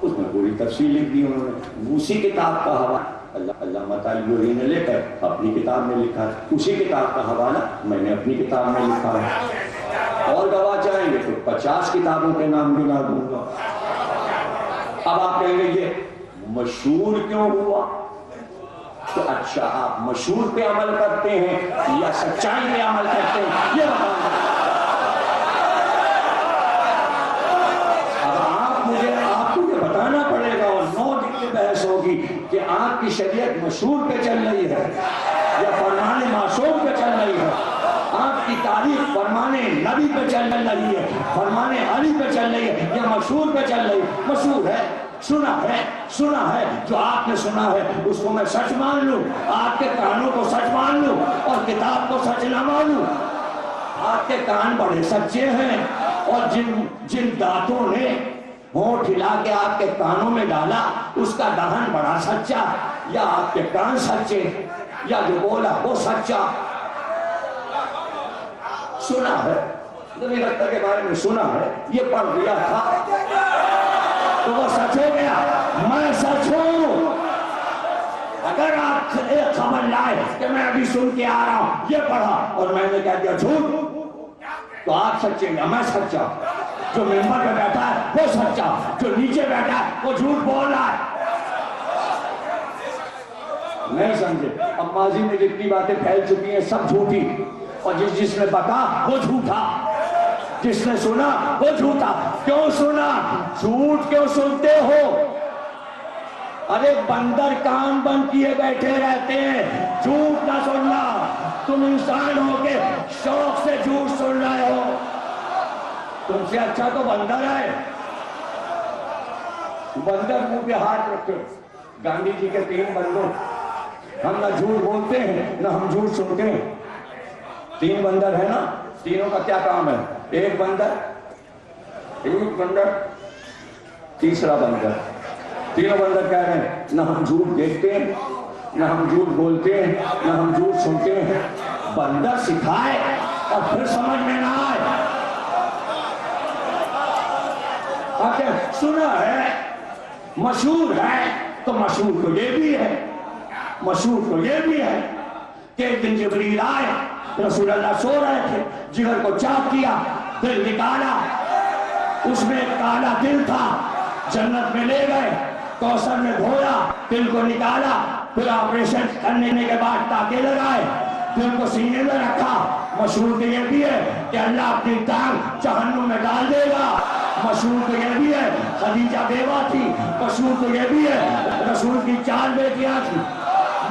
اس میں پوری تفصیل لکھ دی انہوں نے۔ اسی کتاب کا حوالہ علامہ طالب جوہری نے لے کر اپنی کتاب میں لکھا ہے، اسی کتاب کا حوالہ میں نے اپنی کتاب میں لکھا ہے۔ اور گواہ چاہیں گے تو 50 کتابوں کے نام گنا دوں گا۔ اب آپ کہیں گے یہ مشہور کیوں ہوا؟ تو اچھا آپ مشہور پہ عمل کرتے ہیں یا سچائی پہ عمل کرتے ہیں یہ بتاؤں گا۔ آپ کو یہ بتانا پڑے گا اور 9 دن کی بحث ہوگی کہ آپ کی شریعت مشہور پہ چل رہی ہے یا فرمان معصوم پہ چل رہی ہے، آپ کی تاریخ فرمان نبی پہ چل رہی ہے، فرمان علی پہ چل رہی ہے یا مشہور پہ چل رہی ہے۔ مشہور ہے، سنا ہے، جو آپ نے سنا ہے اس کو میں سچ مان لوں، آپ کے کانوں کو سچ مان لوں اور کتاب کو سچ نہ مانوں۔ آپ کے کان بڑے سچے ہیں اور جن دانتوں نے ہونٹ ہلا کے آپ کے کانوں میں ڈالا اس کا دہن بڑا سچا، یا آپ کے کان سچے یا جو بولا وہ سچا۔ سنا ہے، نبی اکرم کے بارے میں سنا ہے، یہ پڑھ لیا تھا تو وہ سچ ہو گیا، میں سچ ہوں۔ اگر آپ ایک خبر لائے کہ میں ابھی سن کے آ رہا ہوں یہ پڑھا اور میں نے کہہ دیا جھوٹ، تو آپ سچے ہیں، میں سچا۔ جو ممبر پہ بیٹھا ہے وہ سچا، جو نیچے بیٹھا ہے وہ جھوٹ بول رہا ہے۔ نہیں سمجھے؟ اب ماضی میں جتنی باتیں پھیل چکی ہیں سب جھوٹی، اور جس نے بتا وہ جھوٹا، جس نے سنا وہ جھوٹا۔ کیوں سنا؟ جھوٹ کیوں سنتے ہو؟ ارے بندر کان بند کیے بیٹھے رہتے ہیں، جھوٹ نہ سننا۔ تم انسان ہو کے شوق سے جھوٹ سن رہے ہو، تم سے اچھا تو بندر ہے۔ بندر منہ پہ ہاتھ رکھے، گاندھی جی کے 3 بندوں، ہم نہ جھوٹ بولتے ہیں نہ ہم جھوٹ سنتے ہیں۔ 3 بندر ہے نا، تینوں کا کیا کام ہے؟ ایک بندر، تیسرا بندر۔ تینوں بندر کہہ رہے ہیں نہ ہم جھوٹ دیکھتے ہیں نہ ہم جھوٹ بولتے ہیں نہ ہم جھوٹ سنتے ہیں۔ بندر سکھائے اور پھر سمجھ میں نہ آئے۔ سنا ہے، مشہور ہے، تو مشہور تو یہ بھی ہے، مشہور تو یہ بھی ہے کہ ایک دن جبریل آئے، رسول اللہ سو رہے تھے، جگر کو چاک کیا، دل نکالا، اس میں ایک کالا دل تھا، جنت میں لے گئے، کوثر میں دھویا، دل کو نکالا، پھر آپریشن کرنے کے بعد ٹانکے لگائے، دل کو سینے میں رکھا۔ مشہور تو یہ بھی ہے کہ اللہ اپنی ٹانگ جہنم میں ڈال دے گا۔ مشہور تو یہ بھی ہے خدیجہ بیوہ تھی۔ مشہور تو یہ بھی ہے رسول کی 4 بیٹیاں تھی۔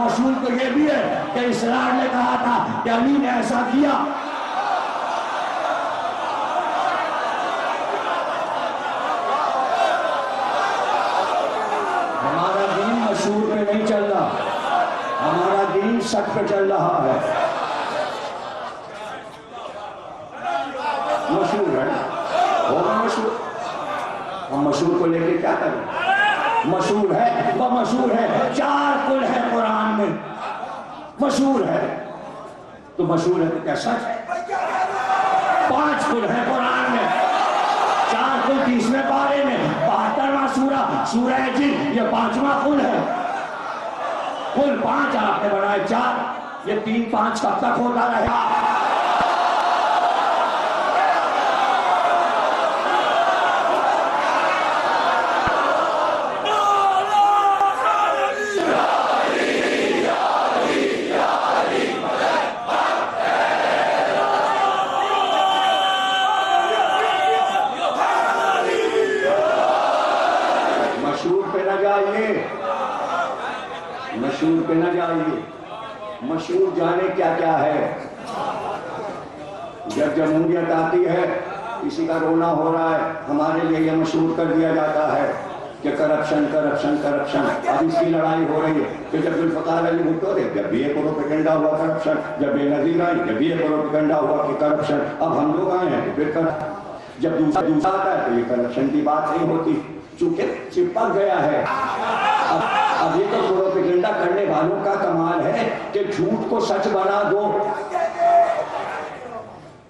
مشہور تو یہ بھی ہے کہ اسرار نے کہا تھا کہ علی نے ایسا کیا. ہمارا دین مشہور پہ نہیں چل رہا، ہمارا دین سچ پہ چل رہا ہے. مشہور ہے، ہوگا مشہور. ہم مشہور کو لے کے کیا کریں؟ مشہور ہے، وہ مشہور ہے. 4 قل ہے قرآن میں، مشہور ہے تو مشہور ہے تو کیا سچ ہے؟ 5 قل ہے قرآن میں، 4 قل 30ویں پارے میں، 72واں سورہ سورہ جن، یہ 5واں قل ہے. قل 5 آپ نے بنائے 4، یہ 3 5 کب تک ہوتا رہے گا؟ مشہور پہ نہ جائیے. مشہور جانے کیا کیا ہے. جب جمہوریت آتی ہے کسی کا رونا ہو رہا ہے، ہمارے لیے یہ مشہور کر دیا جاتا ہے کہ کرپشن کرپشن کرپشن. اب اس کی لڑائی ہو رہی ہے کہ جب ذوالفقار علی بھٹو رہے جب بھی یہ پروپیگنڈا ہوا کرپشن، جب بے نظیر آئی جب بھی یہ پروپیگنڈا ہوا کہ کرپشن. اب ہم لوگ آئے ہیں تو پھر جب دوسرا آتا ہے تو یہ کرپشن کی بات نہیں ہوتی، چونکہ چپک گیا ہے. اب یہ تو پروپیگنڈا کرنے والوں کا کمال ہے کہ جھوٹ کو سچ بنا دو.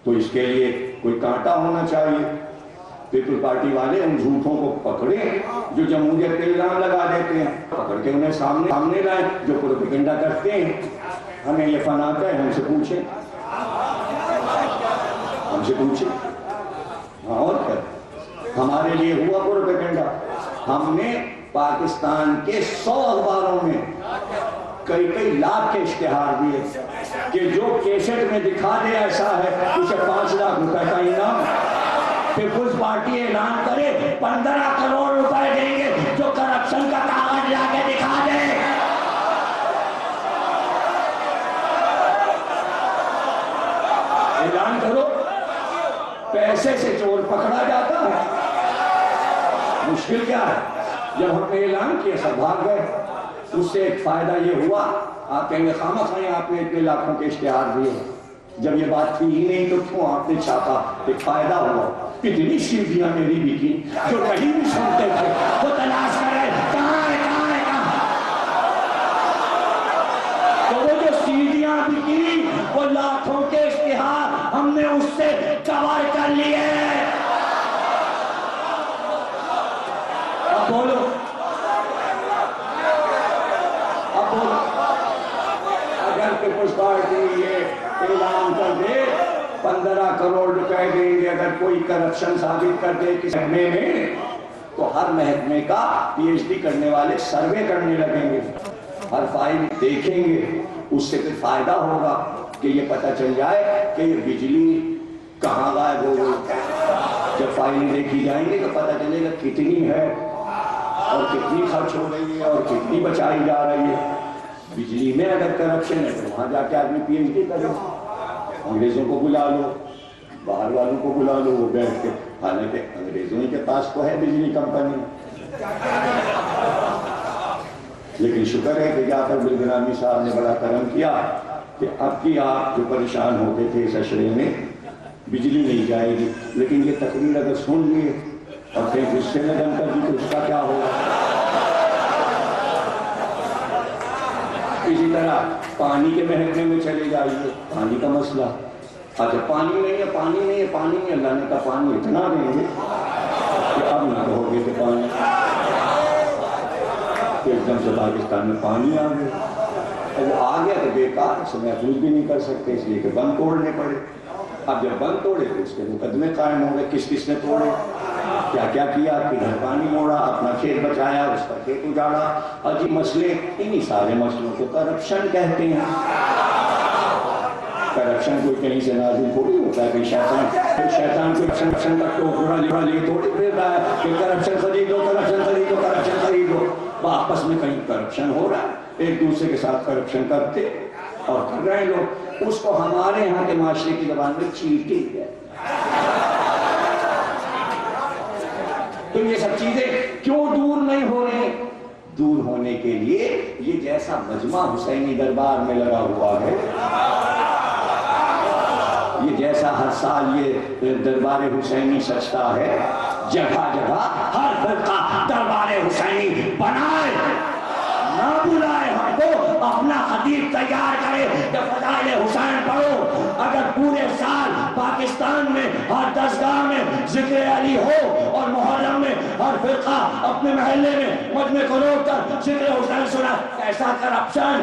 تو اس کے لیے کوئی کانٹا ہونا چاہیے. پیپل پارٹی والے ان جھوٹوں کو پکڑیں جو جمہوریت کے الزام لگا دیتے ہیں، پکڑ کے انہیں سامنے لائیں. جو پروپیگنڈا کرتے ہیں ہمیں یہ فن آتا ہے، ہم سے پوچھیں. اور کیا ہمارے لیے ہوا پروپیگنڈا. ہم نے پاکستان کے 100 اخباروں میں کئی لاکھ کے اشتہار دیے کہ جو کیسٹ میں دکھا دے ایسا ہے اسے 5 لاکھ روپے کا انعام. پیپلز پارٹی اعلان کرے 15 کروڑ روپے دیں گے جو کرپشن کا کاغذ لا کے دکھا دے. اعلان کرو، پیسے سے چور پکڑا جاتا ہے. مشکل کیا ہے؟ جب ہم نے اعلان کیا سب بھاگ گئے. اس سے ایک فائدہ یہ ہوا، آپ کہیں گے خامہ خواہ آپ نے اتنے لاکھوں کے اشتہار دیے. جب یہ بات تھی ہی نہیں تو کیوں آپ نے چھاپا؟ ایک فائدہ ہوا. اتنی سیڑھیاں میری بھی کی جو کہیں بھی سنتے تھے وہ تلاش کر رہے کہاں ہے. تو وہ جو سیڑھیاں بھی کی وہ لاکھوں کے اشتہار ہم نے اس سے کور کر لیے. اب بولو اگر پیپلز پارٹی یہ اعلان کر دے 15 کروڑ روپے دیں گے اگر کوئی کرپشن ثابت کر دے کسی محکمے میں، تو ہر محکمے کا PhD کرنے والے سروے کرنے لگیں گے، ہر فائل دیکھیں گے. اس سے پھر فائدہ ہوگا کہ یہ پتہ چل جائے کہ یہ بجلی کہاں غائب ہو گئی. جب فائلیں دیکھی جائیں گے تو پتہ چلے گا کتنی ہے اور کتنی خرچ ہو رہی ہے اور کتنی بچائی جا رہی ہے. بجلی میں اگر کرپشن ہے تو وہاں جا کے آدمی PhD کرے. انگریزوں کو بلا لو، باہر والوں کو بلا لو، وہ بیٹھ کے، حالانکہ انگریزوں کے پاس تو ہے بجلی کمپنی. لیکن شکر ہے کہ جعفر بلگرامی صاحب نے بڑا کرم کیا کہ اب کی آپ جو پریشان ہوتے تھے اس اشرے میں بجلی نہیں جائے گی، لیکن یہ تقریر اگر سن لیے اور پھر غصے میں دم کر دی تو اس کا کیا ہوگا. اسی طرح پانی کے محکمے میں چلے جائیے، پانی کا مسئلہ. اچھا پانی نہیں ہے، اللہ نے کہا پانی اتنا دیں گے کہ اب نہ کہو گے کہ پانی. ایک دم سے پاکستان میں پانی آ گیا. وہ آ گیا تو بیکار سے محفوظ بھی نہیں کر سکتے، اس لیے کہ بند توڑنے پڑے. اب جب بند توڑے تو اس کے مقدمے قائم ہو گئے، کس کس نے توڑے، کیا کیا کیا، کدھر پانی موڑا، اپنا کھیت بچایا، اس کا کھیت اجاڑا. عجیب مسئلے. انہی سارے مسئلوں کو کرپشن کہتے ہیں. کرپشن کوئی کہیں سے نازل تھوڑی ہوتا ہے کہ شیطان کو کرپشن کا ٹوکرا لے توڑے پھر رہا ہے کہ کرپشن خریدو. وہ آپس میں کہیں کرپشن ہو رہا ہے، ایک دوسرے کے ساتھ کرپشن کرتے اور کر رہے ہیں لوگ. اس کو ہمارے یہاں کے معاشرے کی زبان میں چیٹنگ ہے. تو یہ سب چیزیں کیوں دور نہیں ہو رہی؟ دور ہونے کے لیے یہ جیسا مجمع حسینی دربار میں لگا ہوا ہے، یہ جیسا ہر سال یہ دربار حسینی سجتا ہے، جگہ جگہ ہر فرقہ دربار حسینی بنائے، نہ بلائے ہم کو، اپنا خطیب تیار کرے کہ فضائل حسین پڑھو. اگر پورے سال پاکستان میں ہر درسگاہ میں ذکر علی ہو اور محرم میں ہر فرقہ اپنے محلے میں مجمع قلوب کر ذکر حسین سنا، کیسا کرپشن،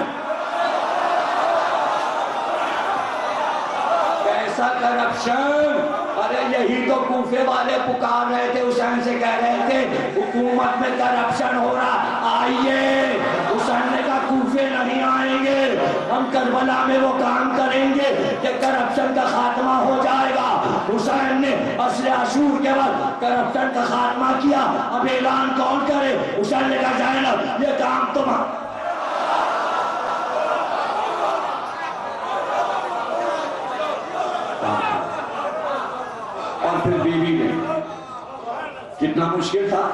کیسا کرپشن. ارے یہی تو کوفے والے پکار رہے تھے، حسین سے کہہ رہے تھے حکومت میں کرپشن ہو رہا، آئیے. حسین نے کہا کوفے نہیں آئیں گے، ہم کربلا میں وہ کام کریں گے کہ کرپشن کا خاتمہ ہو جائے گا. حسین نے عصر عاشور کے وقت کرپشن کا خاتمہ کیا. اب اعلان کون کرے؟ حسین نے کہا زینب یہ کام تمہارا. اور پھر بیوی نے کتنا مشکل تھا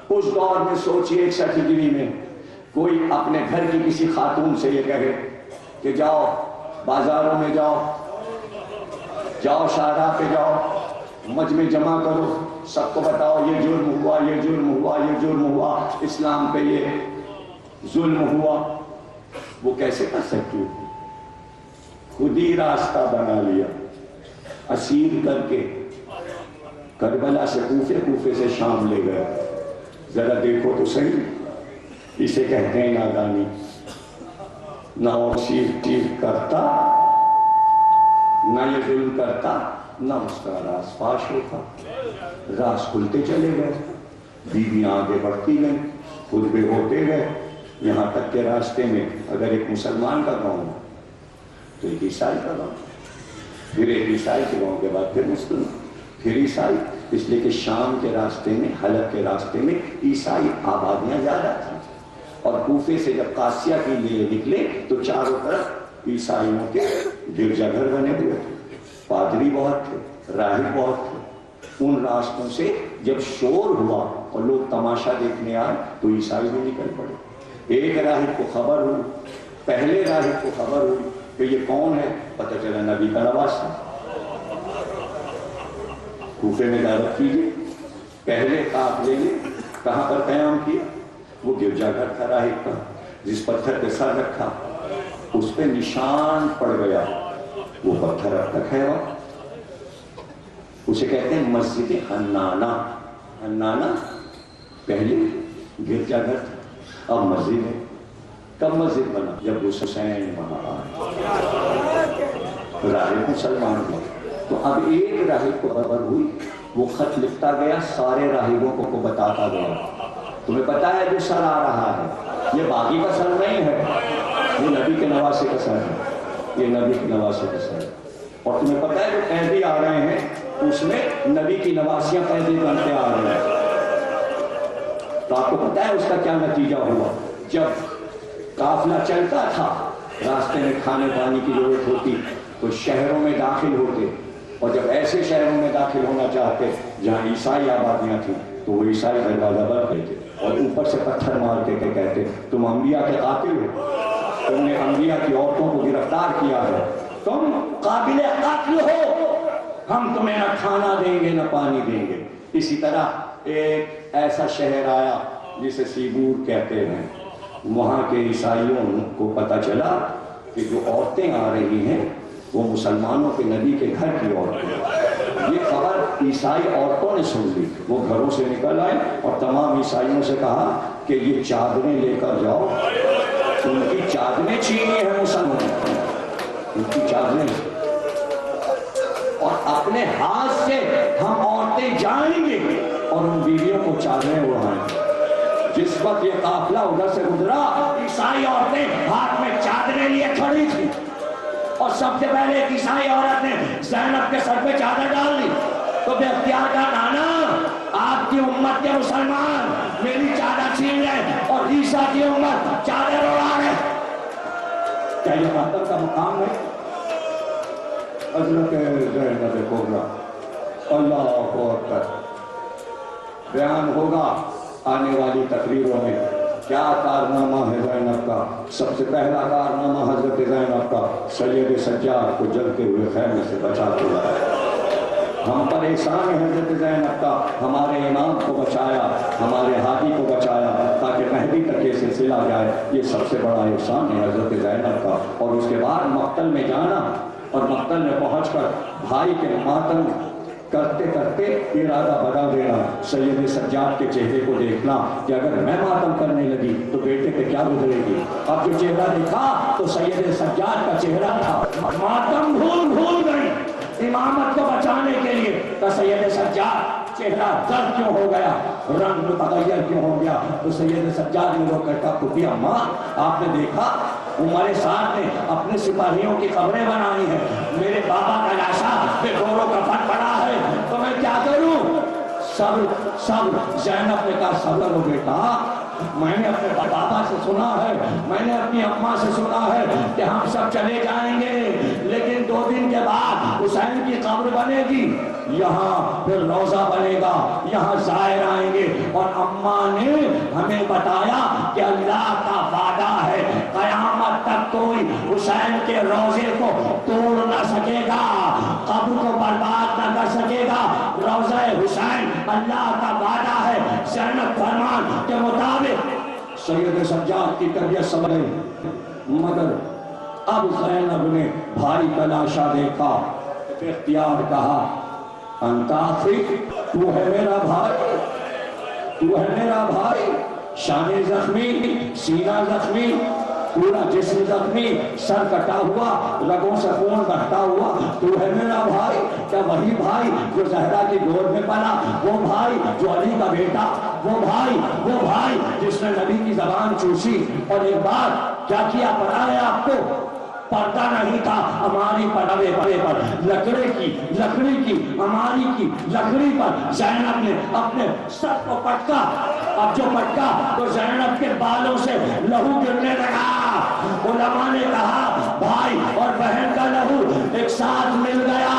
اس دور میں. سوچیے 61 ہجری میں کوئی اپنے گھر کی کسی خاتون سے یہ کہے کہ جاؤ بازاروں میں جاؤ شاہراہ پہ جاؤ، مجمع جمع کرو، سب کو بتاؤ یہ جرم ہوا، یہ جرم ہوا، یہ جرم ہوا، اسلام پہ یہ ظلم ہوا. وہ کیسے کر سکتی ہو؟ خود ہی راستہ بنا لیا، اسیر کر کے کربلا سے کوفے، کوفے سے شام لے گئے. ذرا دیکھو تو صحیح، اسے کہتے ہیں نادانی. نہ اور چیز کرتا، نہ یہ ظلم کرتا، نہ اس کا راز فاش ہوتا. راز کھلتے چلے گئے، بیویاں آگے بڑھتی گئیں، خطبے ہوتے گئے، یہاں تک کہ راستے میں اگر ایک مسلمان کا گاؤں تو ایک عیسائی کا گاؤں، پھر ایک عیسائی کے گاؤں کے بعد پھر مسلم، پھر عیسائی. اس لیے کہ شام کے راستے میں، حلب کے راستے میں عیسائی آبادیاں زیادہ تھیں. اور کوفے سے جب قاسیہ کے لیے نکلے تو چاروں طرف عیسائیوں کے گرجا گھر بنے ہوئے تھے، پادری بہت تھے، راہب بہت تھے. ان راستوں سے جب شور ہوا اور لوگ تماشا دیکھنے آئے تو عیسائی بھی نکل پڑے. ایک راہب کو خبر ہوئی، پہلے راہب کو خبر ہوئی کہ یہ کون ہے، پتہ چلا نبی کا نواز ہے. کوفے میں دعوت کیجیے. پہلے قافلے نے کہاں پر قیام کیا؟ وہ گرجا گھر تھا راہب کا، جس پتھر پہ سر رکھا اس پہ نشان پڑ گیا، وہ پتھر اب تک ہے وہاں. اسے کہتے ہیں مسجد حنانہ. حنانہ پہلے گرجا گھر تھا، اب مسجد ہے. کب مسجد بنا؟ جب حسین وہاں آئے، راہب مسلمان ہوئے. تو اب ایک راہب کو خبر ہوئی، وہ خط لکھتا گیا، سارے راہبوں کو بتاتا گیا. تمہیں پتا ہے جو سر آ رہا ہے یہ باغی کا سر نہیں ہے، یہ نبی کے نواسے کا سر ہے، یہ نبی کے نواسے کا سر ہے. اور تمہیں پتا ہے جو قیدی آ رہے ہیں اس میں نبی کی نواسیاں قیدی بنتے آ رہے ہیں. تو آپ کو پتا ہے اس کا کیا نتیجہ ہوا؟ جب قافلہ چلتا تھا، راستے میں کھانے پانی کی ضرورت ہوتی تو شہروں میں داخل ہوتے، اور جب ایسے شہروں میں داخل ہونا چاہتے جہاں عیسائی آبادیاں تھیں تو وہ عیسائی دروازہ بند دیتے اور اوپر سے پتھر مار کے کہتے تم انبیاء کے قاتل ہو، تم نے انبیاء کی عورتوں کو گرفتار کیا ہے، تم قابل قتل ہو، ہم تمہیں نہ کھانا دیں گے نہ پانی دیں گے. اسی طرح ایک ایسا شہر آیا جسے سیبور کہتے ہیں. وہاں کے عیسائیوں کو پتہ چلا کہ جو عورتیں آ رہی ہیں وہ مسلمانوں کے نبی کے گھر کی عورتیں. یہ خبر عیسائی عورتوں نے سن لی، وہ گھروں سے نکل آئے اور تمام عیسائیوں سے کہا کہ یہ چادریں لے کر جاؤ. ان کی چادریں چھینی ہے مسلمانوں، ان کی چادریں، اور اپنے ہاتھ سے ہم عورتیں جائیں گے اور ان بیویوں کو چادریں اڑائیں گے. جس وقت یہ قافلہ ادھر سے گزرا، عیسائی عورتیں ہاتھ میں چادریں لیے کھڑی تھی، اور سب سے پہلے ایک عیسائی عورت نے زینب کے سر پہ چادر ڈال دی. تو بے اختیار کا نانا، آپ کی امت کے مسلمان میری چادر چھین لیں اور عیسائی عیسیٰ کی امت چادر اڑا رہے. کیا یہ ماتم کا مقام ہے؟ حضرت زینب کبریٰ اللہ اکبر بیان ہوگا آنے والی تقریروں میں. کیا کارنامہ ہے زینب کا؟ سب سے پہلا کارنامہ حضرت زینب کا سید سجاد کو جلتے ہوئے خیمے سے بچا دیا. ہم پر احسان ہے حضرت زینب کا، ہمارے امام کو بچایا، ہمارے ہادی کو بچایا تاکہ مہدی تک یہ سلسلہ جائے. یہ سب سے بڑا احسان ہے حضرت زینب کا. اور اس کے بعد مقتل میں جانا اور مقتل میں پہنچ کر بھائی کے ماتم کرتے کرتے ارادہ بدل دینا. سید سجاد کے چہرے کو دیکھنا کہ اگر میں ماتم کرنے لگی تو بیٹے پہ کیا گزرے گی. اب جو چہرہ دیکھا تو سید سجاد کا چہرہ تھا. ماتم بھول گئی امامت کو بچانے کے لیے. تو سید سجاد چہرہ درد کیوں ہو گیا، رنگ متغیر کیوں ہو گیا؟ تو سید سجاد نے وہ کہتا کہ اماں آپ نے دیکھا عمر سعد نے اپنے سپاہیوں کی قبریں بنائی ہیں، میرے بابا کا لاشا بے گورو کفن پڑا ہے، تو میں کیا کروں؟ صبر. زینب نے کہا صبر ہو بیٹا، میں نے اپنے بابا سے سنا ہے، میں نے اپنی اماں سے سنا ہے کہ ہم سب چلے جائیں گے، لیکن 2 دن کے بعد حسین کی قبر بنے گی، یہاں پھر روضہ بنے گا، یہاں زائر آئیں گے. اور اماں نے ہمیں بتایا کہ اللہ کا وعدہ ہے قیامت تک کوئی حسین کے روضے کو توڑ نہ سکے گا، قبر کو برباد نہ کر سکے گا. روضہ حسین اللہ کا وعدہ ہے. زینب فرمان کے مطابق سید سجاد کی طبیعت سمجھ مگر اب زینب نے بھائی کا لاشا دیکھا، اختیار کہا انت اخی، تو ہے میرا بھائی، تو ہے میرا بھائی. شانے زخمی، سینہ زخمی، پورا جسم زخمی، سر کٹا ہوا، رگوں سے خون بہتا ہوا، تو ہے میرا بھائی. کیا وہی بھائی جو زہرا کی گود میں پلا، وہ بھائی جو علی کا بیٹا، وہ بھائی جس نے نبی کی زبان چوسی؟ اور ایک بات کیا کیا پتا ہے آپ کو؟ پردہ نہیں تھا ہماری پردے پر، لکڑی کی ہماری کی لکڑی پر زینب نے اپنے سر کو پٹکا. اب جو پٹکا تو زینب کے بالوں سے لہو گرنے لگا. علماء نے کہا بھائی اور بہن کا لہو ایک ساتھ مل گیا.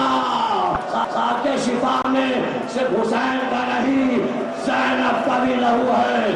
خاک شفا میں صرف حسین کا نہیں زینب کا بھی لہو ہے.